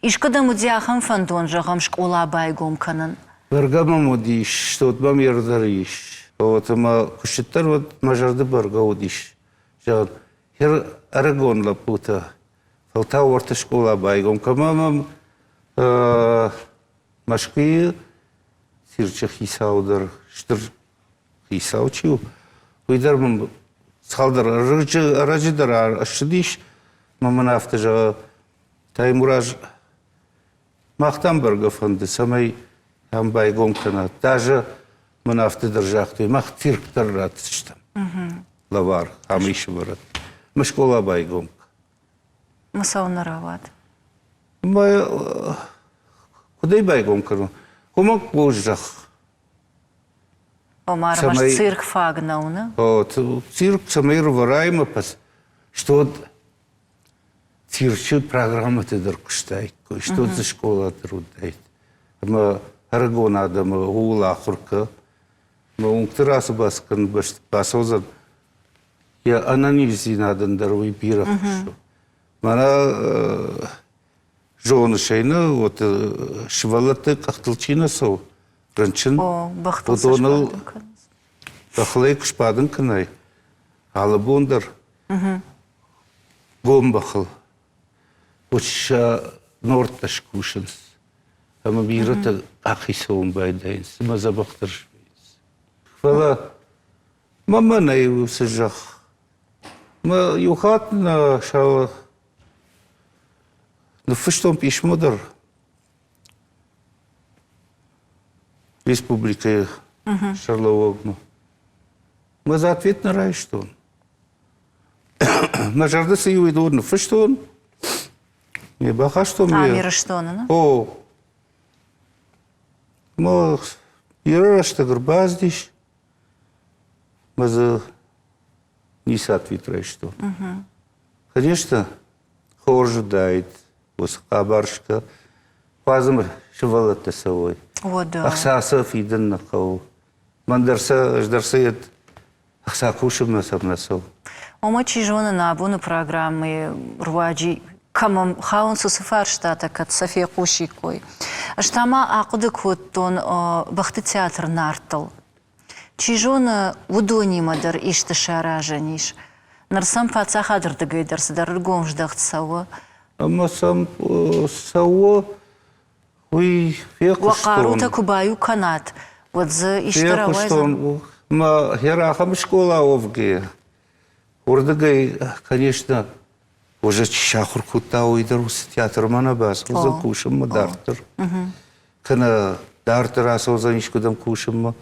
ишкада мудяхам фандон жагам школа байгом канан. Баргама мудиш, что от бам ярдариш. Вот ама кушиттар вот мажарды барга удиш. Жан хер арагон лапута. Фалта орта школа байгом. Камамам машки сирча хисаудар. Штыр хисаучу. Уйдармам салдар арajidar ашдиш. Маман автажа таймураж махтамберга фанды самай ям байгом канат. Даже ман автодержахты мах цирктар ратштам. Лавар амиши барат. Машкола байгом. Масаунарават. Май кудай байгом кану. Комак божах. Омар маш цирк фагнауна. Цирк самай рварайма пас. Что цирчу программа ты доркуштайт, что за школа трудает. Мы арагон адама ула хурка, мы унктырасы баскан басозан. Я анализи надан дарвай бирах шу. Мана жоны шейна вот швалаты кахтылчина сау. Ранчин. О, бахтылсаш бахлай кшпадын канай. Алабундар. Гомбахл. Уча норташ кушанс. Ама бирата ахисоун байдайнс. Мазабахтар швейнс. Фала мама наиву сажах. Ма юхат на шала. На фыштом пишмодар. Республика Шарловогну. Мы за ответ на рай, что он. На жарды сыю иду на фыштон. Не баха что мне. мира что на? О. Мы ярашта горбаздиш. Мы за не соответствует что. Конечно, хуже дает. Хабаршка. Пазм шевалата совой. О, да. Ахсаса фиден на кау. Мандарса ждарсает. Ахса кушем на сабнасов. Ома чижона на абуну программы руаджи камам хаун сусифар штата кат София Кушикой. Штама акуды куттон бахты театр нартал. Чижона удони мадар ишты шаражаниш. Нарсам паца хадр дагайдарсы дар гомждахт сава. Ама сам сава уй фекуштон. Вакарута кубаю канат. Вот за иштаравайзан. Ма херахам школа овге. Урдагай, конечно, уже шахур кута уйдер ус театр мана бас, уза кушам ма дартер. Кана дартер ас уза нишкудам кушам ма,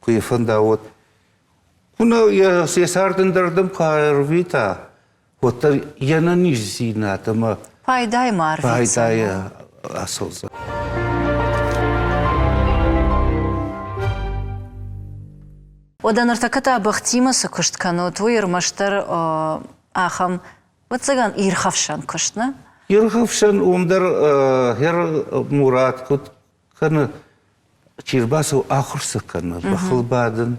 куефан да вот. Куна я сесардын дардым кайр вита, вот яна ниш зината ма, Пайдай марвица. пайдай ас уза. Одан артаката бахтимасы кышткану твой ирмаштар ахам ватсаган ирхавшан кыштна. Ирхавшан умдар хер Мурат кут кана чирбасу ахурса кана бахылбадын.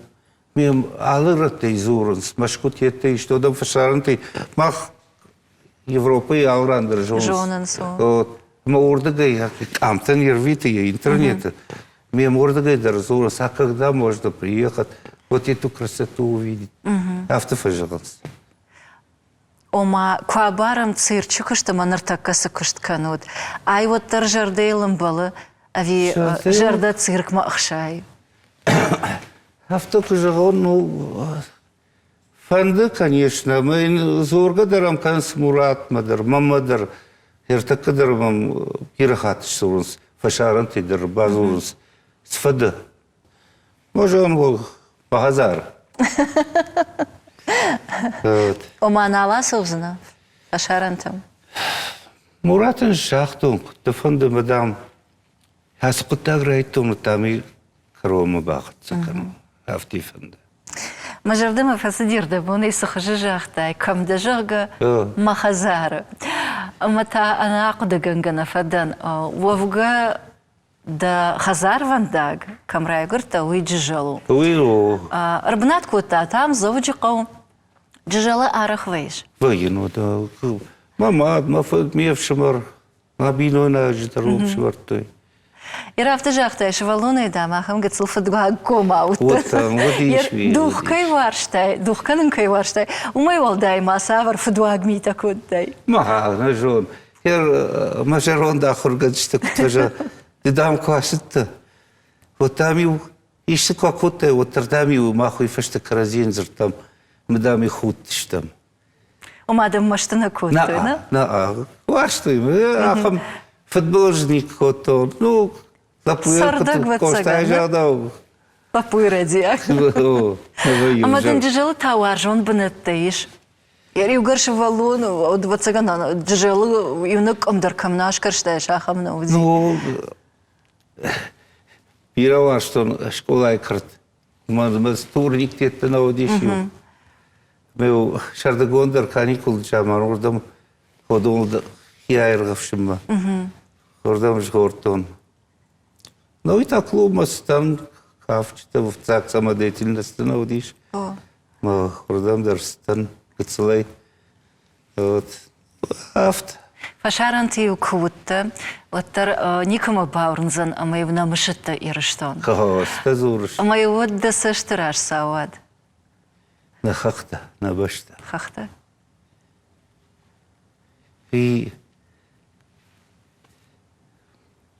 Мем алырыты изурынс, машкут етты, что да фашарынты, мах Европы алрандыр Жонынс. Вот. Ма урдагай, амтан ервиты интернета. Мем урдагай дарзурас, а когда можно приехать, вот эту красоту увидеть. Автофажалс. Ома куабарам цирчу кышты манартаккасы кыштканут. Ай вот тар жардейлым балы, ави жарда цирк ма ахшай. Автокужагон, ну, фанды, конечно, мы зорга дарам канс Мурат мадар, мамадар, эртакадар мам кирахат сурунс, фашаранты дар базурунс, сфады. Может, он был Пагазар. Ома нала совзна, ашарантам. Муратын шахтун, тефанды мадам, хаспыта грайтун, там и крома бахатса кану, автифанды. Мажардыма фасадирда, буны сахажы жахтай, камда жага махазары. Мата ана акуда гангана фадан, вавга да хазар вандаг, камрай гурта уйджижалу. Уйру. Рбнат кута, там зовджикау, джижала арах вейш. Вайну, да. Мамад, мафад мевшимар, мабино на житарум швартой. И рафта жахтай, швалуны да, махам гацл фадга комаут. Вот там, вот и Духкай варштай, духканынкай варштай. Умай валдай масавар фадуаг мита куттай. Маха, на жон. Хер мажарон да хургадшта кутажа. Дам кваситта. Вот там и иште какой-то, вот там и маху и фашта каразинзер там, мы дам и худтиш там. Умадам маштана куттай, на? На, квашты, ахам футболжник кото, ну, Сардак коштай жадау. Папуй радиак. Амадан джижалы тауар жон бынеттейш. Яри угаршы валун, от вацагана, джижалы юнок амдар камнаш карштайш, ахам на узи. Ну, пирава, что школа айкарт. Мы турник тетпен аудишью. Мы шардагондар каникул джамар, ордам ходул хиайргавшимма. Ордам жгортон. Ну и так клубмас там кафчета в цак самодеятельности наудиш. Мы ордам дарстан гацелай. Вот. Афт. Фашаранти укутта, оттар никому баурнзан, а мы в намышетта ирыштон. Хаос, тазурш. А мы вот да саштыраш сауад. На хахта, на башта. Хахта. И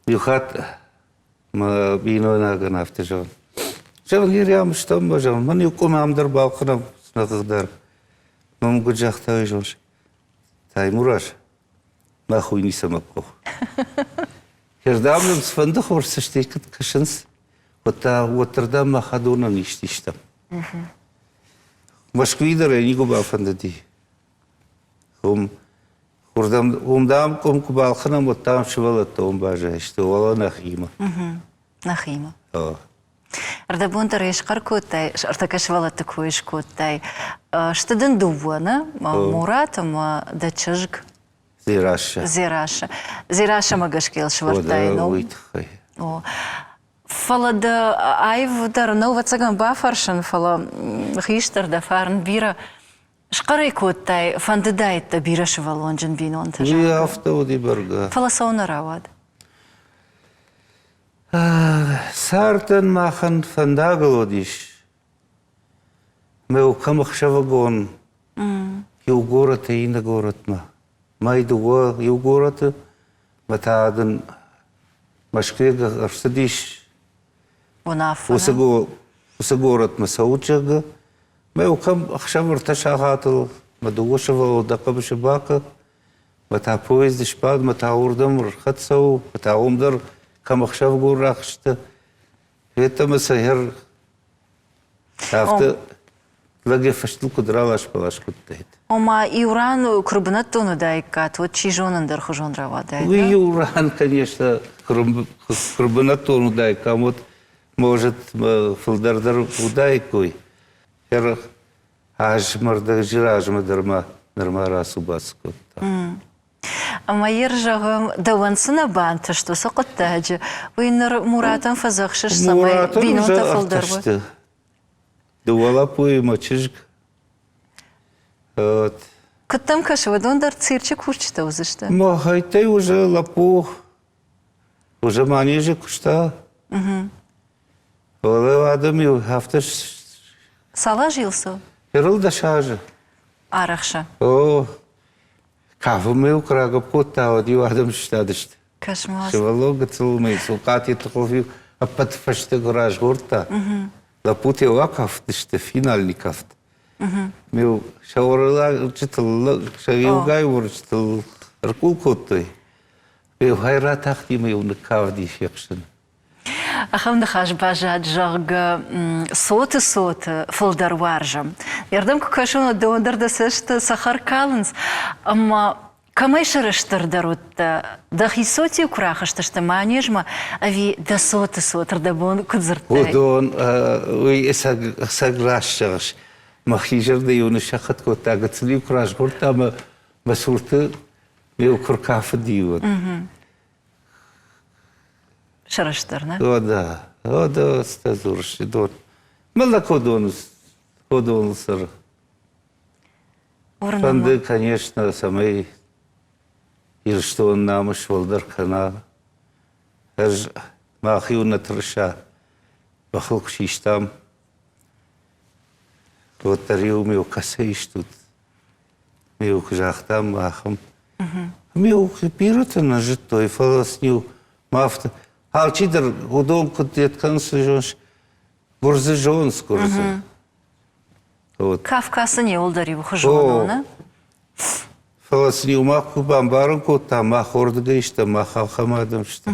юхат ма бино наган автожон. Жан гирям штам бажан. Ман юком амдар балканам снагдар. Мам гуджахта жонш. Тай мураш. Нахуй не самопох. Хердамным с фандах ворсаштекат кашинс. Вот Роттердам махадуна ништиштам. Москвидер не губа фандади. Умдам ком кубалханам вот там швала том бажа, что вала нахима. Нахима. Ардабунтар ешкар котай, артакашвала такой шкотай. Что ден дувана, Муратам да чажг. Зираша. Зираша. Зираша магашкел швартай. О. Фала да айв дар нова цаган бафаршан фала хиштар да фарн бира. Шкарай котай фандедайт да бира швалонжен бинон тажа. Я автоди барга. Фала сауна равад. Сартен махан фандагалодиш. Меу камахшавагон. Ю город и на город ма. Майдуга ю город. Матаден Москвега арсадиш. Унафана. Усагород مسوجة ما يوكم أخشبر تشاهاتل ما دوشوا ودقب شباكة متى поезд شباد متى أوردم رخصوا متى أومدر كم خشاف قول راخشته هيتا مسهر شافت لقي فشتل قدرالاش بلاش كنت Ома Иуран крубнат тону дайкат, вот чижонан дархужон рава дай. Юран, конечно, крубнатону дай, кому может филдардар удайкой. Аж морда жираж мадерма нормара субаску. Ама ержагам давансына банта, что сокоттаджи. Уйнер Муратан фазахшиш самай винута филдарва. Дуала пой мачижг. Вот. Кыттам кашева, дондар цирчик хурчта узышта. Махайтай уже лапу, уже манежи кушта. Оле адамил хафташ. Сала жилсо? Ерылда шажы. Арахша. О, кафымы украгап котта, вот ю адам штадышты. Кошмар. Шевалога целумей, сулкати туховил, а подфашты гураж горта. Лапути вакафтышты, финальный кафт. Мил шаурла читал, шавилгай ворчтал, ркул коттой. Мил хайратах не мил на кавди шекшен. Ахам дахаш бажат жарга соты филдар варжам. Ярдам кашуна дондар да сешта сахар калынс. Ама камай шарыштыр дарутта. Дахи соти украхаштышты манежма, ави да соты да бон кудзыртай. Удон, уй саграшшаш. Махижер да юны шахат котта, гацли украш горта, ама масурты мил куркафа дивот. Шарыштыр, на? О да, стазурши, дон. Мала кодонус сыр. Панды, конечно, самый ирштон намыш волдар кана. Аж махиу на трыша. Бахылк шиштам. Вот тариу миу касейш тут. Миу кжахтам махам. Миу пиротана житой, фаласнил мафта. Алчидер удом кутеткан сыжонш. Гурзы жон скурзы. Вот. Кавказы не олдари ухажону, на? Фаласнил маху бамбару кота, мах ордыга ишта, мах алхамадам шта.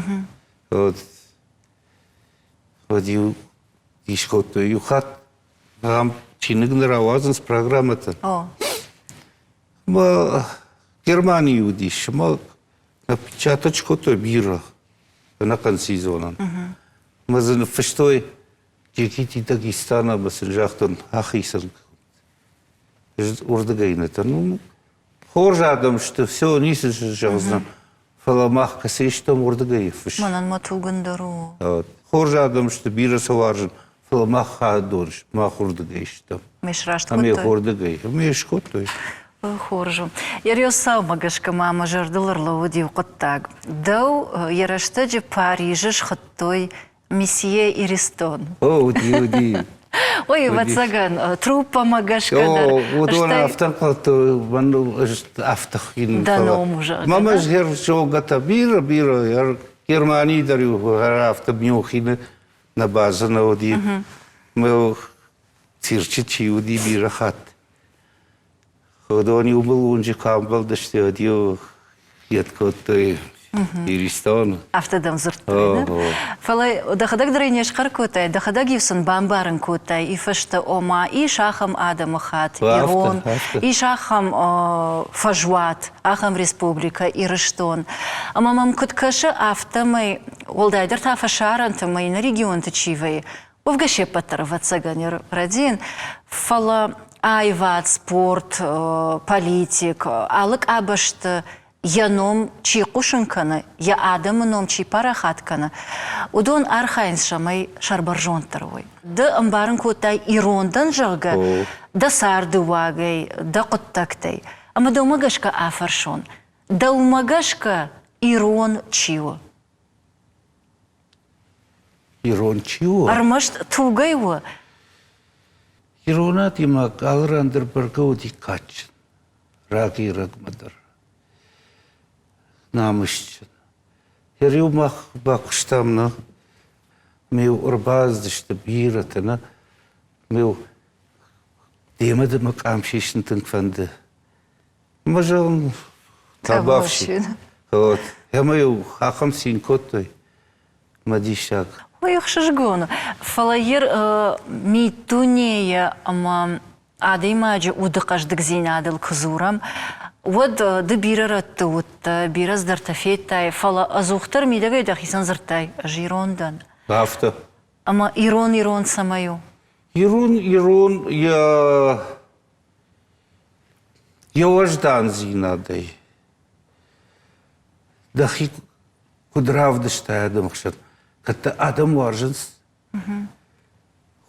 Вот. Вот ю ишкоту юхат. Гам чиныгнер авазан с программата. О. Ма Германию диш, ма напечаточку то бира на конце сезона. Ма за фештой дикити Дагестана басынжахтан ахисан. Урдагайната. Ну, хоже адам, что все нисы жазна. Фаламах касештам урдагаев. Манан матугандару. Хоже адам, что бира саваржан. Фаламах хадонш, мах урдагаештам. Мешрашт Ами коттой. урдагай. Ами шкотой. Хоржу. Ярьосау магашка мама жардылырлы удив коттаг. Дау яраштаджи Парижеш хоттой месье Иристон. О, уди. Ой, ватсаган, труппа магашка. О, удон автокото, ванну автохин. Да, но мужа. Мама ж гер шогата бира, яр Германии дарю, автобнюхина на база на уди. Мы цирчичи уди бира хат. Ходони убыл унжи камбал даште одио яткото Иристон. Автодам зырттай, да? Фалай, дахадаг драйнеш харкотай, дахадаг евсон бамбарын котай, и фашта ома, и шахам Адам хат, Ирон, и шахам Фажуат, ахам Республика, Ирыштон. А мамам коткаша автомай, олдайдер та фашарантамай на регион тачивай, увгаше патарват саганер радин, фала айват, спорт, политик, алык абашты, яном чи кушынканы, я адамыном чи парахатканы. Удон архайнс шамай шарбаржонтарвой. Да амбарын котай ирондан жага, да сарды вагай, да коттактай. Ама да умагашка афаршон, да умагашка ирон чио. Ирон чио? Армашт тугайво. Иронат има алрандыр біргауди качын. Раги рагмадар. Намышчын. Ерю мах бақыштамны. Меу ұрбаздышты биратына. Меу демеді мақамшешін тыңфанды. Мажан Табавши. Вот. Я мою хахам синькотой. Мадишак. Ой, хшижгону. Фалайер митунея ама адаймаджи удыкаждык зинадыл кызурам. Вот дыбира раттут, бира здартафеттай, фала азухтар мидагай дахисан зыртай, жирондан. Авто. Ама ирон самаю. Ирон, я вождан зинадай. Дахи кудравдыштай адам хшат. Катта адам варжынс.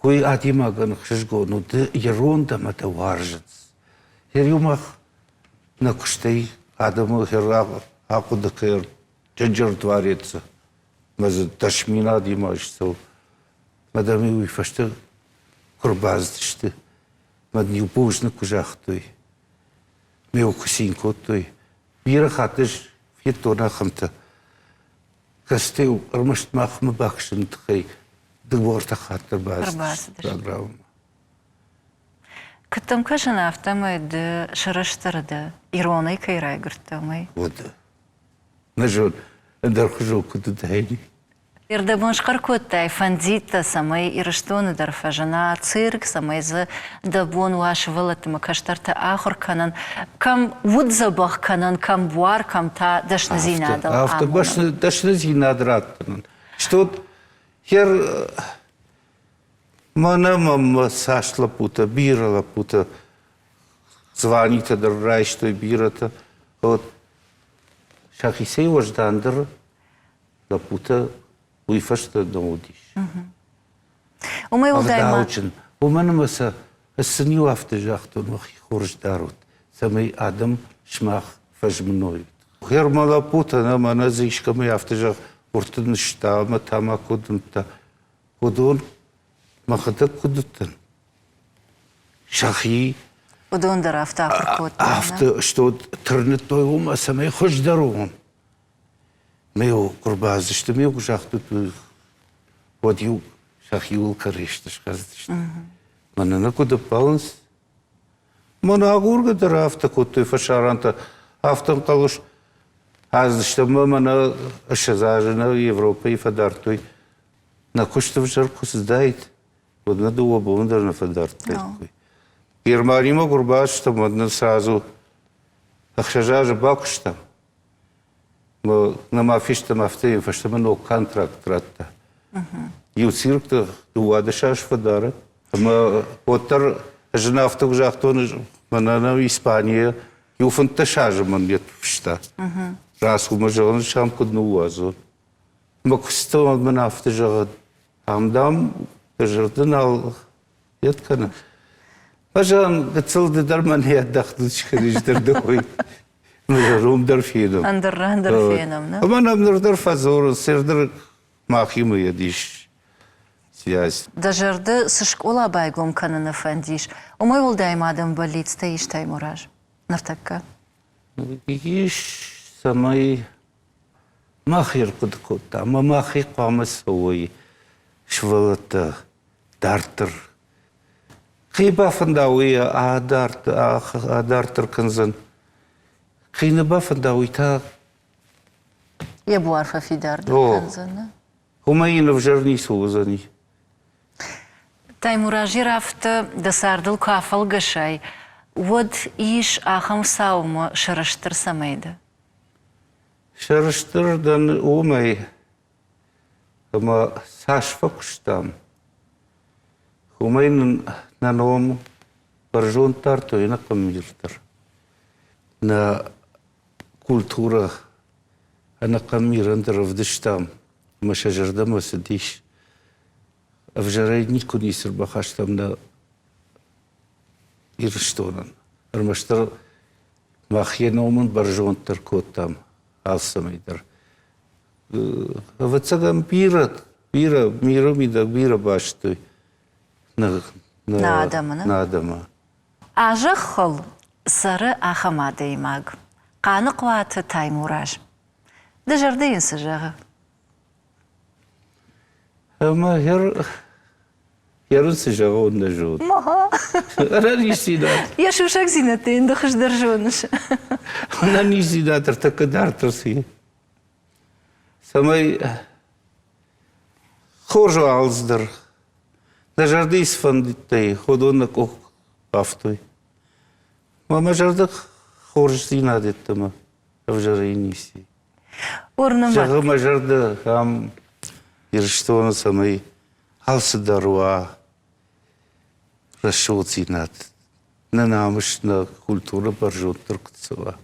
Хуй адимаган хшижгону, да ирон дам это варжынс. Юмах на куштай адаму херраг акудакер джаджар творится. Маза ташмина димашсо. Мадами уйфашты курбаздышты. Мад нюпужны кужахтой. Меу кусинкотой. Бира хатыш фитона хамта. Кастеу армашт махмы бакшын тхай. Дворта хатыр баздыш. Программа. Кытым кажан автомайды шырыштырды. Ироной кайрай гырттымай. Вот. Нажон, дархужу куду дайни. Ирдабон шкаркоттай фандита самай ирыштоны дарфажана цирк самай за дабон ваш вылатыма каштарта ахор канан кам вудзабах канан кам буар кам та дашна зинадал. Авто дашна зинадраттан. Что хер мана мама сашла пута, бирала пута, звонита драй, что бирата. Вот шахисей вождандр la pută uifăște domudiș. Умай улдайма. Авдаучен. Умана маса ассаню автожахтун махи хорждарут. Самай адам шмах фажмной. Хер мала пута на мана зишка май автожах уртын штама тама кудунта. Кудун махата кудутан. Шахи Удон дар авто ахыркот. авто что трнет той ума самай хорждарун. Meu curbazi, что meu gujahtu tu вот ю шахиул карешта шказдышт. Мана на куда паланс. Мана агурга дар авто кот фашаранта автом калуш аздышта мана ашазажна Европа и фадартой на кушта в жарку сдает. Вот на дуа бондар на фадартой. Германия гурбаз, что модно сразу ахшажажа бакушта. Нам афишта мафтеем, фашта мано контракт ратта. Ю циркта дуадышаш фадара. Ама отар жена автогжахтон манана Испания. Ю фанташажа ман нет фшта. Раз у мажон шам кудну уазон. Максто ман автожагад. Амдам жардынал яткана. Мажан гацылды дарман ядахту чхариждер дой. Рум дерфином. Андер феном, да? Ама нам дер фазор, сердер махимы ядиш. Связь. Дажарды сышкола байгом канана фандиш. Умай улдайма адам болит, стоишь таймураж. Нартакка. Иш самай махир кудкота. Ама махи қамыс ой. Швалата дартер. Қиба фандауия адартер канзан. Хина бафанда уйта. Я буарфа фидар канзана. Хумаина в жерни сузани. Таймураж рафта дасардыл кафал гашай. Вот иш ахам саума шарыштыр самайда. Шарыштырдан умай. Ама сашфа куштам. Хумайнын наном баржон тарто и на камиртар. На культура она камирандер в дыштам. Маша жардама сидишь. А в жаре нику не србахаш там на ирштонан. Армаштар махьеноман баржон таркот там. Алсамайдар. А вот цагам бира миромида бира баштой. На адама. Ажахыл сары ахамады имаг. Қаны қуаты таймураж. Дажарды енсі жағы. Ама хер Ярус жагон на жод. Мага. Она не сидат. Я шушак зинаты, индахаш держоныш. Она не сидат, артакадар тарси. Самай хожу алздер. Даже ардис фандитей, ходон кох пафтой. Мама жардах хожу синадет тама в жарениси. Орнамат. Жагама жарда хам ирштона самай алсыдаруа расшот синат. На намышна культура баржот туркцева.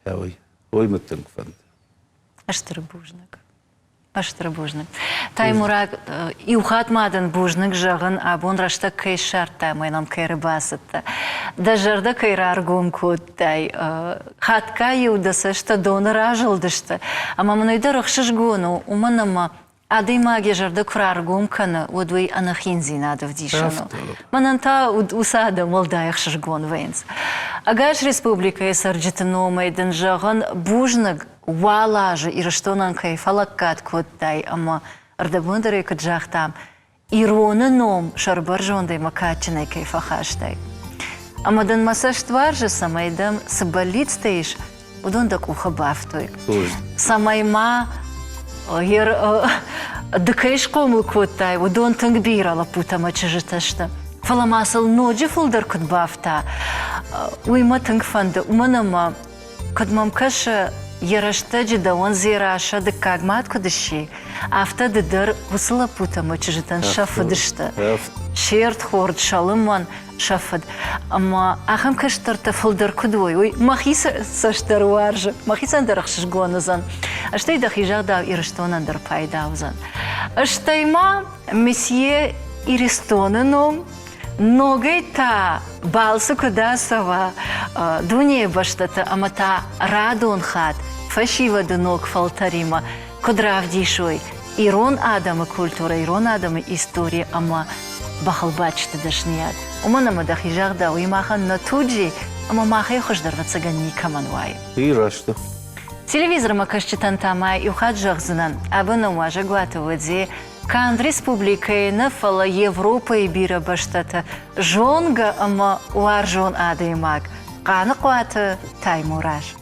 Ой матанг фанд. Аштыр бужнак. Аштыр бужнак. Таймурак и ухат мадан бужнак жагын абон рашта кай шарта майнам кайры басытта. Да жарда кайра аргум куттай. Хатка юдаса шта донор ажылдышты. Ама манайда рахшыш гону уманама Адый маги жарда кураргум кана удвой анахинзи надо в дишану. Мананта усада молдаях шашгон вейнс. Агаш республика эсарджитано майдан жаган бужнаг валажы ираштонан кай фалаккат коттай, ама ардабундаре каджахтам ироны ном шарбаржондай макачинай кай фахаштай. Амадан масаштваржы самайдам сабалицтаиш удондак ухабафтой. Самайма дыкаиш комыл коттай, удон тангбирала путама чыжыташта. Фаламасыл ноджи фулдар кутбафта. Уйма тангфанда уманама кадмам каша ярашта джидавон зираша дыкагмат кудыши. Афта дыдар усыла путама чыжытан шафыдышта. Шерт хорд шалыман шафыд. Ама ахам каштарта фулдар кудвой. Уй махиса саштар варжа. Махисан дарахшиш гоназан. Аштай да хижагда ириштонан дар пайдаузан. Аштайма месье иристонаном ногай та балсы кудасава дуния баштата амата радон хат фашива дынок фалтарима кудрав дишой. Ирон адама культура, ирон адама история ама бахалбачты дашният. Уманама да хижагда уймахан натуджи ама махай хождарва цаганни каманвай. И рашта. Телевизор макашчитан тамай и ухаджахзынан, абына мажа гуатовадзе, кан республикой нафала Европа и бира баштата, жонга ама уаржон адаймак, каны куаты Таймураж.